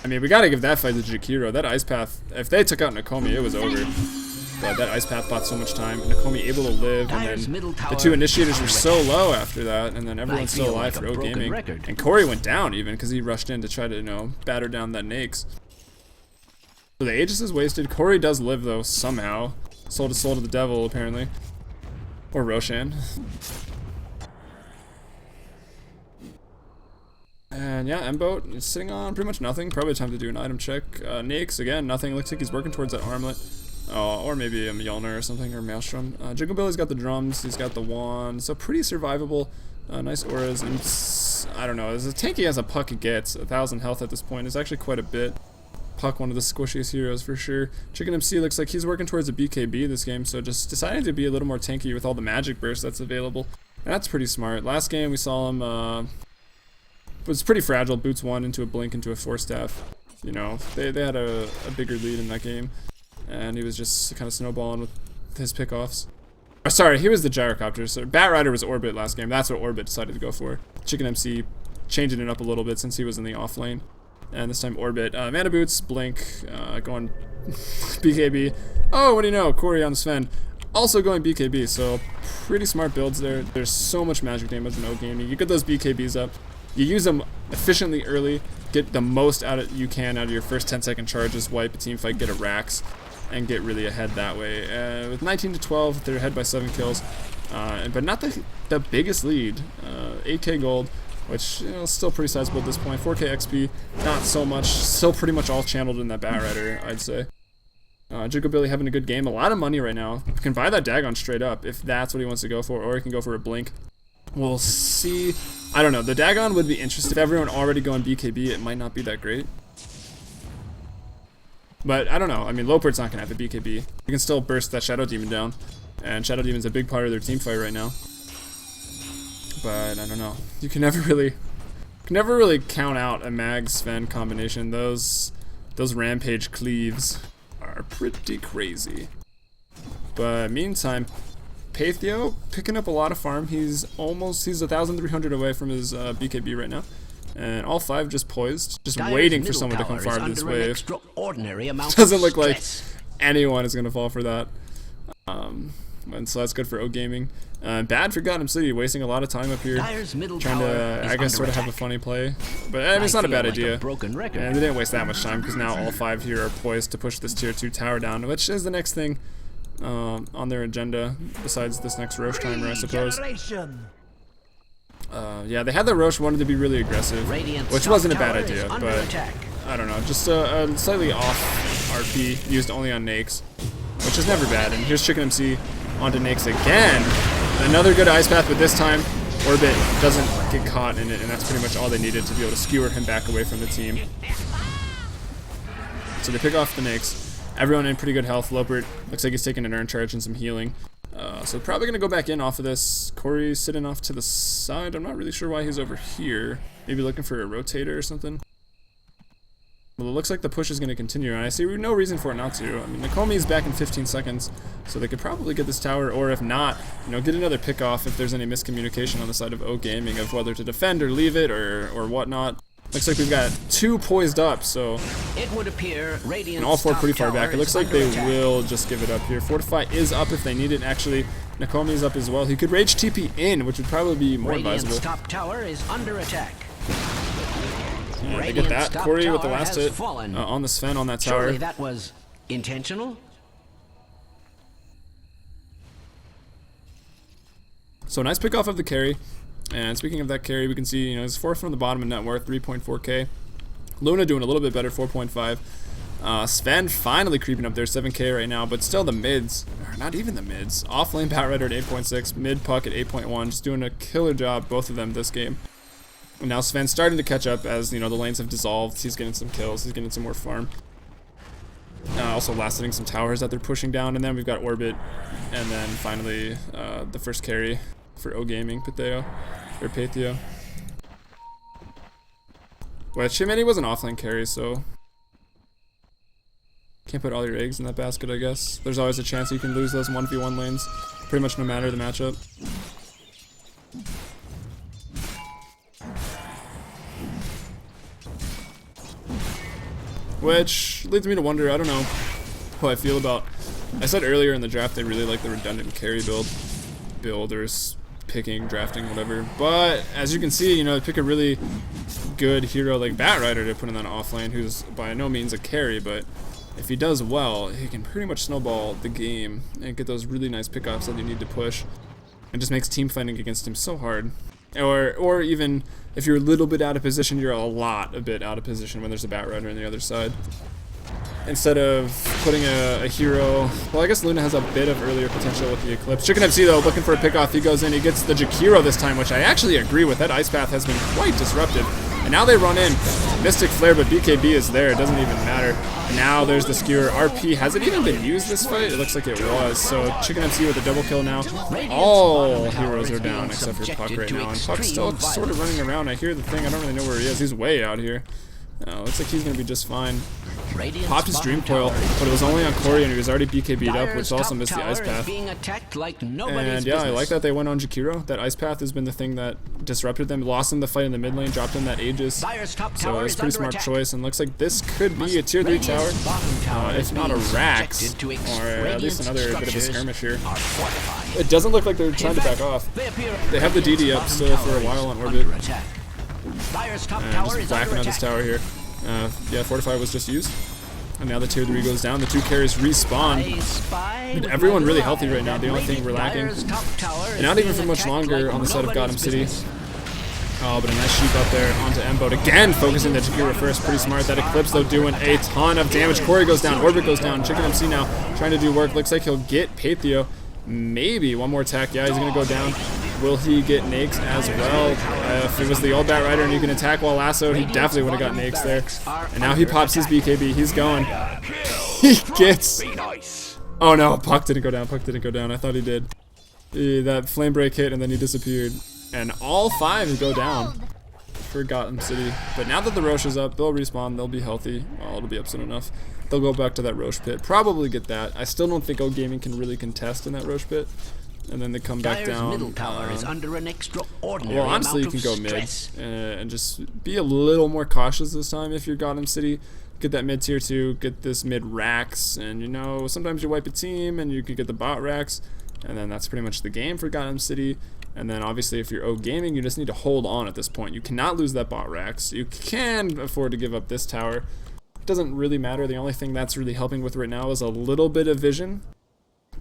I mean, we gotta give that fight to Jakiro. That Ice Path, if they took out Nakomi, it was over. But that Ice Path bought so much time. Nakomi able to live, and then the 2 initiators were so low after that, and then everyone's still alive for oGaming. And Corey went down even, because he rushed in to try to, you know, batter down that Nakes. So the Aegis is wasted. Corey does live, though, somehow. Sold his soul to the devil, apparently. Or Roshan. And yeah, M-Boat is sitting on pretty much nothing. Probably time to do an item check. Nakes, again, nothing. Looks like he's working towards that armlet. Or maybe a Mjolnir or something, or Maelstrom. Jigabilly's got the drums, he's got the wand, so pretty survivable. Nice auras, and I don't know, as tanky as a Puck gets, 1,000 health at this point is actually quite a bit. Puck, one of the squishiest heroes for sure. Chicken MC looks like he's working towards a BKB this game, so just deciding to be a little more tanky with all the magic burst that's available. And that's pretty smart. Last game we saw him, was pretty fragile. Boots 1 into a blink into a 4-staff. You know, they had a bigger lead in that game, and he was just kind of snowballing with his pickoffs. Oh, sorry, he was the gyrocopter. So Batrider was Orbit last game. That's what Orbit decided to go for. Chicken MC changing it up a little bit since he was in the off lane. And this time Orbit. Mana Boots, Blink, going BKB. Oh, what do you know? Corey on Sven. Also going BKB, so pretty smart builds there. There's so much magic damage in oGaming. You get those BKBs up. You use them efficiently early, get the most you can out of your first 10-second charges, wipe a team fight, get a Rax. and get really ahead that way. With 19 to 12, they're ahead by 7 kills, but not the biggest lead. 8k gold, which is still pretty sizable at this point. 4k XP, not so much. Still pretty much all channeled in that Bat Rider, I'd say. Jiggle Billy having a good game. A lot of money right now. You can buy that Dagon straight up if that's what he wants to go for, or he can go for a Blink. We'll see. I don't know. The Dagon would be interesting. If everyone already going BKB, it might not be that great. But I don't know. I mean, Lopert's not going to have a BKB. You can still burst that Shadow Demon down. And Shadow Demon's a big part of their team fight right now. But I don't know. You can never really count out a Mag Sven combination. Those Rampage cleaves are pretty crazy. But meantime, Patheo picking up a lot of farm. He's 1,300 away from his BKB right now. And all 5 just poised, just waiting for someone to come farm this wave. Doesn't look like anyone is going to fall for that. And so that's good for oGaming. Bad for GOTM City, wasting a lot of time up here, trying to, I guess, sort of have a funny play. But I mean, it's not a bad idea. And they didn't waste that much time, because now all 5 here are poised to push this tier 2 tower down, which is the next thing on their agenda, besides this next Roche timer, I suppose. Yeah, they had the Roche wanted to be really aggressive, which wasn't a bad idea, but I don't know, just a slightly off RP used only on Nakes, which is never bad. And here's Chicken MC onto Nakes again. Another good Ice Path, but this time Orbit doesn't get caught in it, and that's pretty much all they needed to be able to skewer him back away from the team. So they pick off the Nakes. Everyone in pretty good health. Lopert looks like he's taking an urn charge and some healing. So probably going to go back in off of this. Corey's sitting off to the side. I'm not really sure why he's over here. Maybe looking for a rotator or something. Well, it looks like the push is going to continue, and I see no reason for it not to. I mean, Nakomi's back in 15 seconds, so they could probably get this tower, or if not, get another pick off if there's any miscommunication on the side of oGaming of whether to defend or leave it or whatnot. Looks like we've got 2 poised up, so it would appear and all 4 pretty far back. It looks like they will just give it up here. Fortify is up if they need it. Actually, Nakomi's up as well. He could rage TP in, which would probably be more advisable. Top tower is under attack. Yeah, they get that. Corey with the last hit on the Sven on that tower. Surely that was intentional. So nice pick off of the carry. And speaking of that carry, we can see, he's 4th from the bottom in net worth, 3.4k. Luna doing a little bit better, 4.5. Sven finally creeping up there, 7k right now, but still the mids, or not even the mids. Off lane Bat Rider at 8.6, mid Puck at 8.1, just doing a killer job, both of them this game. And now Sven's starting to catch up as, the lanes have dissolved. He's getting some kills, he's getting some more farm. Also last hitting some towers that they're pushing down, and then we've got Orbit, and then finally the first carry for oGaming, Patheo. Which, he was an offlane carry, so can't put all your eggs in that basket, I guess. There's always a chance you can lose those 1v1 lanes, pretty much no matter the matchup. Which leads me to wonder, I don't know how I feel about, I said earlier in the draft they really like the redundant carry builders. Picking, drafting, whatever. But as you can see, pick a really good hero like Bat Rider to put in that off lane, who's by no means a carry, but if he does well, he can pretty much snowball the game and get those really nice pickoffs that you need to push. It just makes team fighting against him so hard. Or even if you're a little bit out of position, you're a bit out of position when there's a Bat Rider on the other side. Instead of putting a hero, well, I guess Luna has a bit of earlier potential with the Eclipse. Chicken FC though, looking for a pickoff. He goes in, he gets the Jakiro this time, which I actually agree with. That Ice Path has been quite disruptive. And now they run in. Mystic Flare, but BKB is there. It doesn't even matter. Now there's the Skewer. RP, has it even been used this fight? It looks like it was. So Chicken MC with a double kill now. All heroes are down except for Puck right now. And Puck's still sort of running around. I hear the thing. I don't really know where he is. He's way out here. Looks like he's going to be just fine. Popped his Dream Coil, but it was only on Corey and he was already BKB'd up, which also missed the Ice Path. And yeah, I like that they went on Jakiro. That Ice Path has been the thing that disrupted them, lost them the fight in the mid lane, dropped in that Aegis. So it was a pretty smart choice, and looks like this could be a tier 3 tower, if not a Rax, or at least another bit of a skirmish here. It doesn't look like they're trying to back off. They have the DD up still for a while on Orbit. And just whacking on this tower here. Yeah, Fortify was just used. And now the tier 3 goes down. The 2 carries respawn. And everyone really healthy right now. The only thing we're lacking, and not even for much longer, on the side of GOTM City. Oh, but a nice sheep up there onto M-Boat. Again, focusing the Jakiro first. Pretty smart. That Eclipse, though, doing a ton of damage. Corey goes down. Orbit goes down. Chicken MC now trying to do work. Looks like he'll get Patheo. Maybe one more attack. Yeah, he's going to go down. Will he get Nakes as well? If it was the old Bat Rider and you can attack while lassoed, he definitely would have got Nakes there. And now he pops his BKB. He's going. He gets... Oh no, Puck didn't go down. Puck didn't go down. I thought he did. That flame break hit and then he disappeared. And all 5 go down for GOTM City. But now that the Roche is up, they'll respawn. They'll be healthy. Well, it'll be up soon enough. They'll go back to that Roche pit. Probably get that. I still don't think oGaming can really contest in that Roche pit. And then they come back down. Middle tower is under an extraordinary well, honestly, you can go mid and just be a little more cautious this time if you're GOTM City. Get that mid tier 2, get this mid racks, and you know, sometimes you wipe a team and you can get the bot racks. And then that's pretty much the game for GOTM City. And then obviously if you're oGaming, you just need to hold on at this point. You cannot lose that bot racks. You can afford to give up this tower. It doesn't really matter. The only thing that's really helping with right now is a little bit of vision.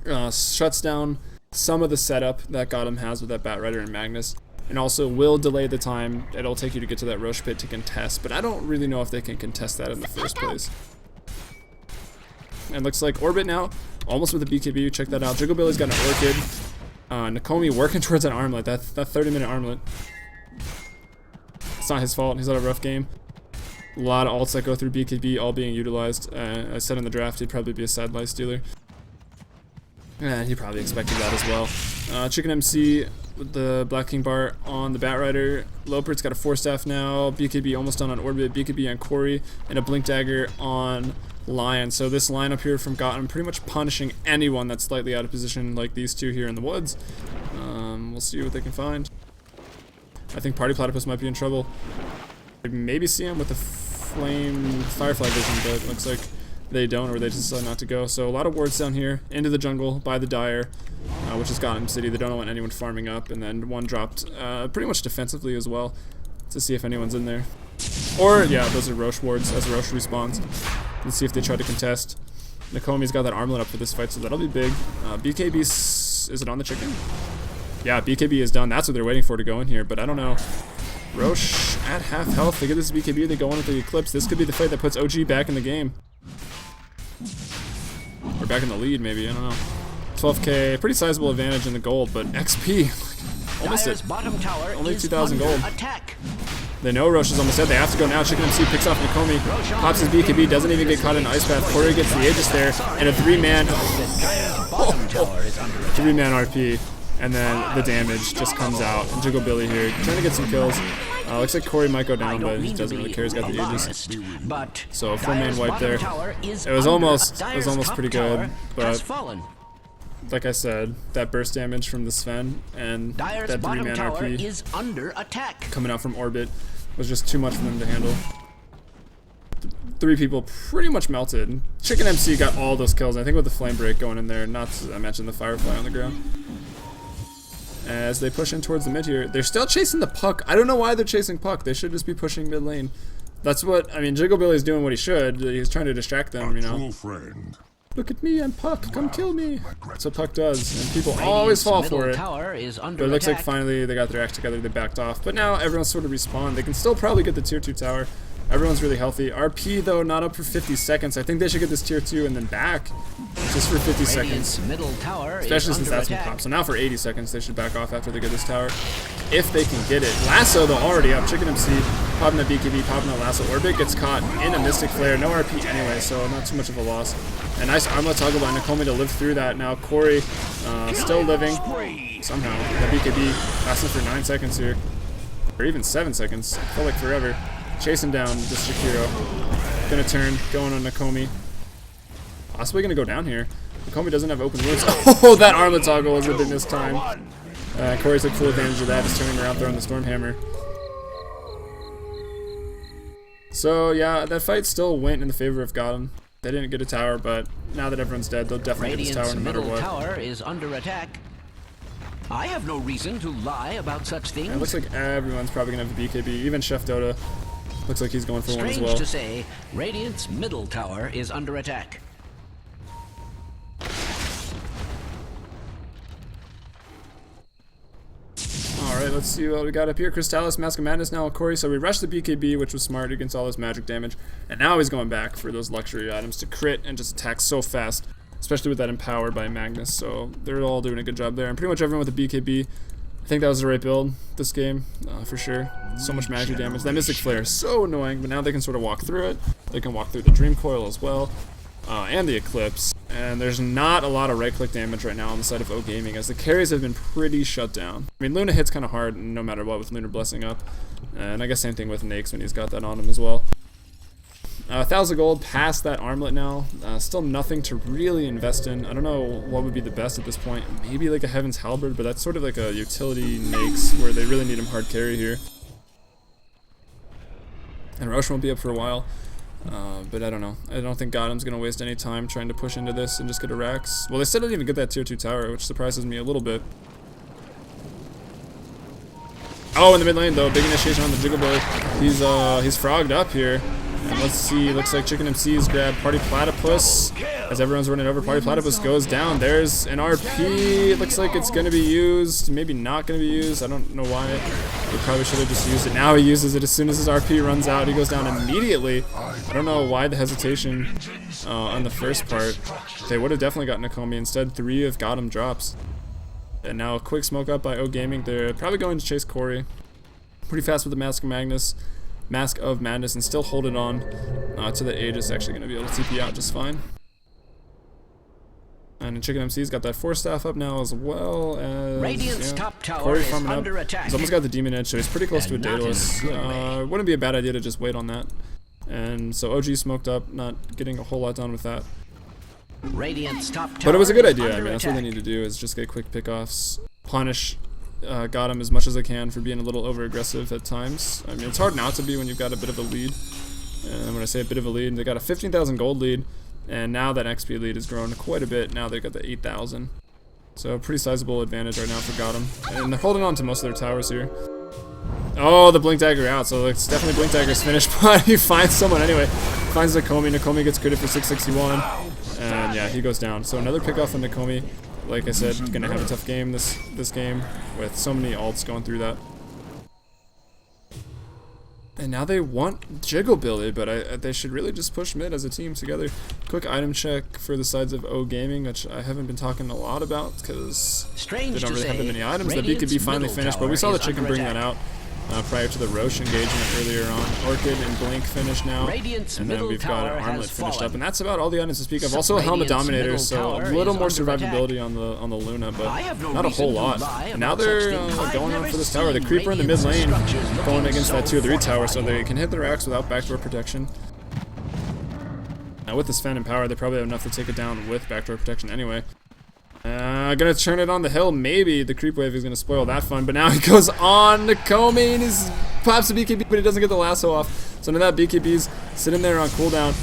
Shuts down some of the setup that GOTM has with that Bat Rider and Magnus. And also will delay the time it'll take you to get to that Roche pit to contest. But I don't really know if they can contest that in the first place. And looks like Orbit now, almost with a BKB. Check that out. Jigglebilly's got an Orchid. Nakomi working towards an armlet. That 30-minute armlet. It's not his fault. He's had a rough game. A lot of ults that go through BKB all being utilized. I said in the draft he'd probably be a side life stealer. And he probably expected that as well. Chicken MC with the Black King bar on the Bat Rider. Lopert's got a 4-staff now. BKB almost done on Orbit. BKB on Corey. And a Blink Dagger on Lion. So this lineup here from GOTM pretty much punishing anyone that's slightly out of position like these two here in the woods. We'll see what they can find. I think Party Platypus might be in trouble. Maybe see him with the flame Firefly vision, but it looks like they don't, or they just decide not to go. So a lot of wards down here into the jungle by the Dire, which is GOTM City. They don't want anyone farming up, and then one dropped pretty much defensively as well to see if anyone's in there. Or yeah, those are Roche wards as Roche respawns. Let's see if they try to contest. Nakomi's got that armlet up for this fight, so that'll be big. BKB, is it on the chicken? Yeah, BKB is done. That's what they're waiting for to go in here, but I don't know. Roche at half health. They get this BKB, they go in with the Eclipse. This could be the fight that puts OG back in the game. Or back in the lead, maybe, I don't know. 12k, pretty sizable advantage in the gold, but XP, almost at only 2,000 gold. They know Roche is almost dead. They have to go now. Chicken MC picks off Nakomi, pops his BKB, doesn't even get caught in Ice Path. Corey gets the Aegis there, and a 3-man, 3-man RP, and then the damage just comes out. And Jigglebilly here, trying to get some kills. Looks like Corey might go down, but he doesn't really care. He's got the Aegis. So a 4-man wipe there. It was almost pretty good, but like I said, that burst damage from the Sven and that 3-man RP is under attack. coming out from Orbit was just too much for them to handle. 3 people pretty much melted. Chicken MC got all those kills, I think with the flame break going in there, not to mention the Firefly on the ground. As they push in towards the mid here, they're still chasing the Puck. I don't know why they're chasing Puck. They should just be pushing mid lane. That's what, I mean, Jigglebilly's doing what he should. He's trying to distract them, you know. Look at me and Puck, come kill me. That's what Puck does, and people always fall for it. But it looks like finally they got their act together, they backed off. But now everyone's sort of respawned. They can still probably get the tier 2 tower. Everyone's really healthy. RP though, not up for 50 seconds. I think they should get this tier 2 and then back, just for 50 seconds. Especially since that's been popped. So now for 80 seconds, they should back off after they get this tower, if they can get it. Lasso though, already up. Chicken MC, popping the BKB, popping the Lasso. Orbit gets caught in a Mystic Flare. No RP anyway, so not too much of a loss. A nice armlet toggle by Nakomi to live through that. Now Corey, still living, somehow. That BKB lasting for 9 seconds here. Or even 7 seconds. Felt like forever. Chasing down this Shakiro. Gonna turn, going on Nakomi. Possibly gonna go down here. Nakomi doesn't have open wounds. Oh, that armlet toggle was a bit missed time. Corey took full advantage of that, just turning around, throwing the Stormhammer. So yeah, that fight still went in the favor of GOTM. They didn't get a tower, but now that everyone's dead, they'll definitely get this tower no matter what. Tower is under attack. I have no reason to lie about such things. It looks like everyone's probably gonna have the BKB, even Chef Dota. Looks like he's going for one as Strange well. to say, Radiant's middle tower is under attack. Alright, let's see what we got up here. Crystallis, Mask of Madness now, Corey. So we rushed the BKB, which was smart against all this magic damage. And now he's going back for those luxury items to crit and just attack so fast. Especially with that Empower by Magnus. So they're all doing a good job there. And pretty much everyone with the BKB, I think that was the right build this game, for sure. So much magic damage. That Mystic Flare is so annoying, but now they can sort of walk through it. They can walk through the Dream Coil as well. And the Eclipse. And there's not a lot of right-click damage right now on the side of oGaming, as the carries have been pretty shut down. I mean, Luna hits kind of hard no matter what with Lunar Blessing up. And I guess same thing with Nakes when he's got that on him as well. 1,000 gold past that armlet now. Still nothing to really invest in. I don't know what would be the best at this point. Maybe like a Heaven's Halberd, but that's sort of like a utility Nakes where they really need him hard carry here. And Roshan won't be up for a while. But I don't know. I don't think GOTM's going to waste any time trying to push into this and just get a Rax. Well, they still didn't even get that tier 2 tower, which surprises me a little bit. Oh, in the mid lane though, big initiation on the Jiggle Boy. He's frogged up here. And let's see, looks like Chicken MC's grabbed Party Platypus. As everyone's running over, Party Platypus goes down. There's an RP. It looks like it's going to be used. Maybe not going to be used. I don't know why. He probably should have just used it. Now he uses it as soon as his RP runs out. He goes down immediately. I don't know why the hesitation on the first part. They would have definitely got Nakomi. Instead, 3 of GOTM drops. And now a quick smoke up by oGaming. They're probably going to chase Corey. Pretty fast with the Mask of Madness and still hold it on to the Aegis. Actually going to be able to TP out just fine. And Chicken MC's got that 4-staff up now as well as Radiant's top tower Corey is farming under up. attack. He's almost got the Demon Edge, so he's pretty close to a And not in a Daedalus. good way. Wouldn't be a bad idea to just wait on that. And so OG smoked up, not getting a whole lot done with that. Radiant's top tower But it was a good is idea. I under mean, that's what they attack. need to do is just get quick pickoffs, punish GOTM as much as they can for being a little over aggressive at times. I mean, it's hard not to be when you've got a bit of a lead. And when I say a bit of a lead, they got a 15,000 gold lead, and now that XP lead has grown quite a bit. Now they've got the 8,000. So a pretty sizable advantage right now for GOTM. And they're holding on to most of their towers here. Oh, the Blink Dagger out, so it's definitely Blink Dagger's finished, but he finds someone anyway. Finds Nakomi. Nakomi gets critted for 661. And yeah, he goes down. So another pick off on Nakomi. Like I said, gonna have a tough game this game with so many ults going through that. And now they want Jiggle Billy, but they should really just push mid as a team together. Quick item check for the sides of oGaming, which I haven't been talking a lot about because they don't really have that many items. The BKB finally finished, but we saw the Chicken bring that out prior to the Roche engagement earlier on. Orchid and Blink finished now, Radiant's and then middle we've got tower an Armlet has finished fallen. up, and that's about all the items to speak of. Also a Helmet Radiant's Dominator, middle so a tower little is more under survivability on the Luna, but I have no not a reason whole to lot. lie And now about they're such things. I've going on never for this tower. The seen Creeper in the mid lane, Radiant's structures going looking against that so 2-3 tower, so they fortified. can hit their axe without backdoor protection. Now with this Phantom Power, they probably have enough to take it down with backdoor protection anyway. Gonna turn it on the hill, maybe. The creep wave is gonna spoil that fun, but now he goes on Nakomi and he pops the BKB, but he doesn't get the lasso off. So now that BKB's sitting there on cooldown.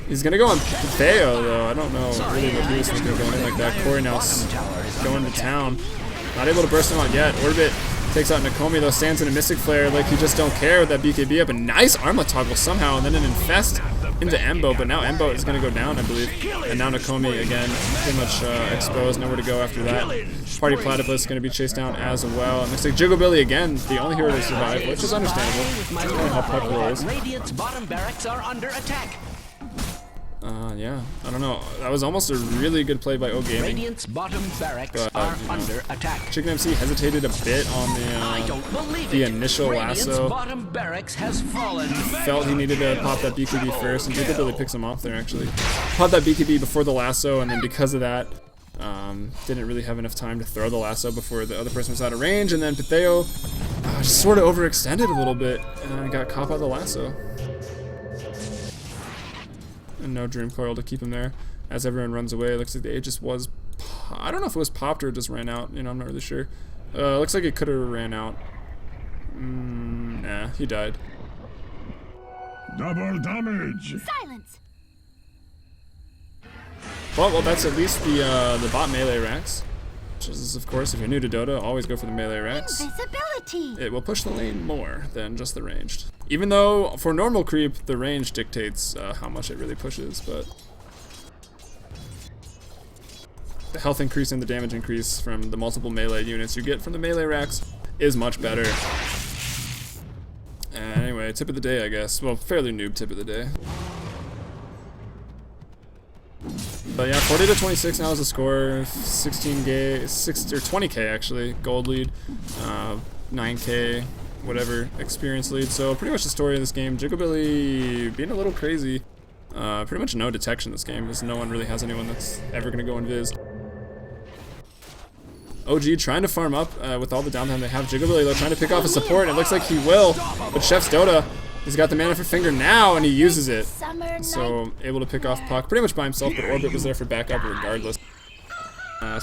He's gonna go on Theo though. I don't know really what he was thinking of going in like that. Corey now going to town. Not able to burst him out yet. Orbit takes out Nakomi though, stands in a Mystic Flare like he just don't care with that BKB up. A nice Armlet toggle somehow, and then an Infest into Embo, but now Embo is going to go down, I believe. And now Nakomi again, pretty much exposed, nowhere to go after that. Party Platypus is going to be chased down as well. And looks like Jiggle Billy again, the only hero to survive, which is understandable. That's kind of how Puck rolls. Radiant's bottom barracks are under attack. Yeah, I don't know. That was almost a really good play by oGaming. Radiant's bottom barracks But, are you know, under attack. Chicken MC hesitated a bit on I don't believe the it. initial Radiant's lasso. bottom barracks has fallen. Felt he needed to pop that BKB first, and Jiggle Billy picks him off there actually. Popped that BKB before the lasso, and then because of that, didn't really have enough time to throw the lasso before the other person was out of range, and then Patheo just sort of overextended a little bit and got caught by the lasso. And no Dream Coil to keep him there. As everyone runs away, it looks like the Aegis was... I don't know if it was popped or just ran out. You know, I'm not really sure. Looks like it could have ran out. Nah, he died. Double damage. Silence. Well, that's at least the bot melee racks. which is, of course, if you're new to Dota, always go for the melee racks. Invisibility. It will push the lane more than just the ranged. Even though, for normal creep, the range dictates how much it really pushes, but the health increase and the damage increase from the multiple melee units you get from the melee racks is much better. Anyway, tip of the day, I guess. Well, fairly noob tip of the day. But yeah, 40 to 26 now is the score. 16k, 20k actually, gold lead, 9k, whatever, experience lead. So pretty much the story of this game. Jigglebilly being a little crazy. Pretty much no detection this game, because no one really has anyone that's ever gonna go invis. OG trying to farm up with all the downtime they have. Jigglebilly though trying to pick off a support, and it looks like he will. But Chef's Dota, he's got the mana for Finger now, and he uses it. So able to pick off Puck pretty much by himself, but Orbit was there for backup regardless.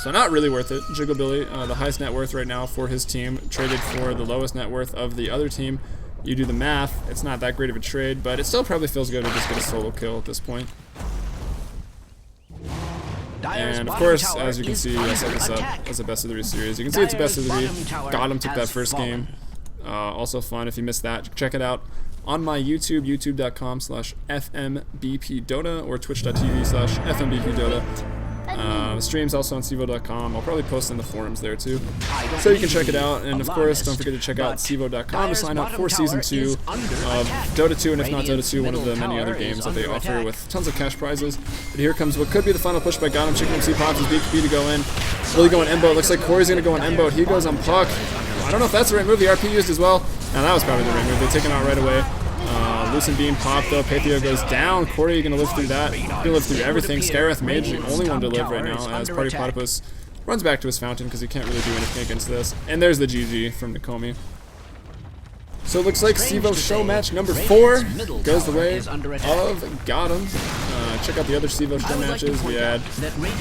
So not really worth it. Jigglebilly, the highest net worth right now for his team, traded for the lowest net worth of the other team. You do the math, it's not that great of a trade, but it still probably feels good to just get a solo kill at this point. And of course, as you can see, I set this up as a best of 3 series. You can see it's a best of 3. GOTM took that first game. Also fun if you missed that. Check it out on my YouTube, youtube.com/FMBPDota or twitch.tv/FMBPDota. Streams also on Sivo.com. I'll probably post in the forums there too, so you can check it out. And of course, don't forget to check out Sivo.com to sign up for Season 2 of Dota 2, and if not Dota 2, one of the many other games that they offer with tons of cash prizes. But here comes what could be the final push by GOTM. Chicken MC pops his BKB to go in. Will he go on Embo? Looks like Corey's going to go on Embo. He goes on Puck. I don't know if that's the right move. The RP used as well. Now that was probably the right move. They're taking out right away. Lucent Beam popped though. Patheo goes down. Corey, you gonna live through that. You're gonna live through everything. Skywrath Mage, the only one to live right now, as Party Platypus runs back to his fountain because he can't really do anything against this. And there's the GG from Nakomi. So it looks like Sivo show match number 4 goes the way of GOTM. Check out the other Sivo show matches. We had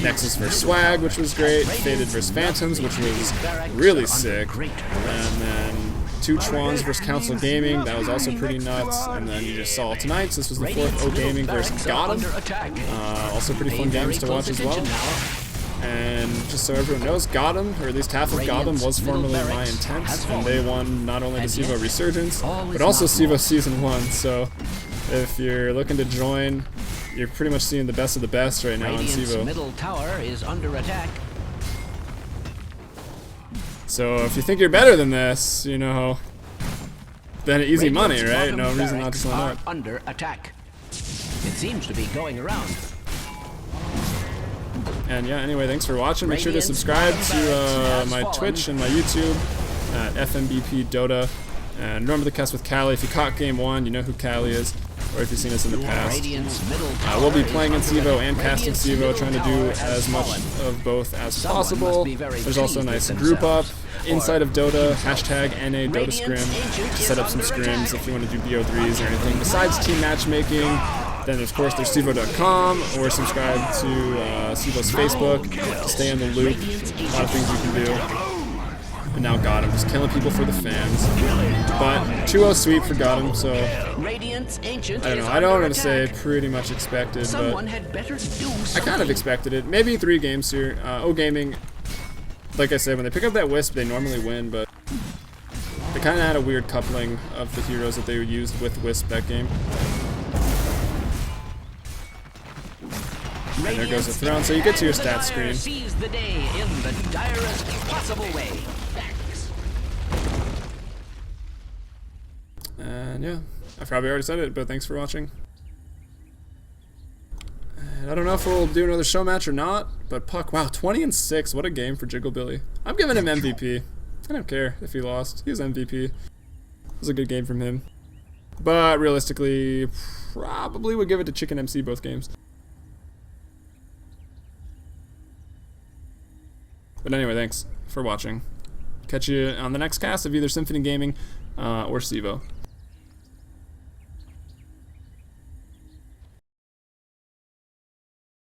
Nexus vs Swag, which was great. Faded vs Phantoms, which was really sick. And then 2 Chwans vs Council Gaming, that was also pretty nuts. And then you just saw tonight's, this was the 4th oGaming versus GOTM. Also pretty fun games to watch as well. And just so everyone knows, GOTM, or at least half of GOTM, was formerly my intent, and they won not only the Sivo Resurgence, but also Sivo Season 1. So if you're looking to join, you're pretty much seeing the best of the best right now on Sivo. Middle tower is under attack. So if you think you're better than this, you know, then easy money, right? No reason not to sign up. Under attack. It seems to be going around. And yeah, anyway, thanks for watching. Make sure to subscribe to my Twitch and my YouTube at FMBP Dota. And remember the cast with Callie. If you caught game 1, you know who Callie is, or if you've seen us in the past. We'll be playing in Sivo and casting Sivo, trying to do as much of both as possible. There's also a nice group up inside of Dota, hashtag NA Dota Scrim, to set up some scrims if you want to do BO3s or anything besides team matchmaking. Then of course there's Sivo.com, or subscribe to Sivo's Facebook to stay in the loop. A lot of things you can do. And now GOTM, just killing people for the fans. But 2-0 sweep for GOTM, so I don't know. I don't want to say pretty much expected, but I kind of expected it. Maybe 3 games here. oGaming, like I said, when they pick up that Wisp, they normally win, but they kind of had a weird coupling of the heroes that they used with Wisp that game. And there goes the throne, so you get to your stats screen. Seize the day in the direst possible way. And yeah, I probably already said it, but thanks for watching. And I don't know if we'll do another show match or not, but Puck, wow, 20-6, what a game for Jigglebilly. I'm giving him MVP. I don't care if he lost, he was MVP. It was a good game from him. But realistically, probably would give it to Chicken MC both games. But anyway, thanks for watching. Catch you on the next cast of either Symphony Gaming or Sivo.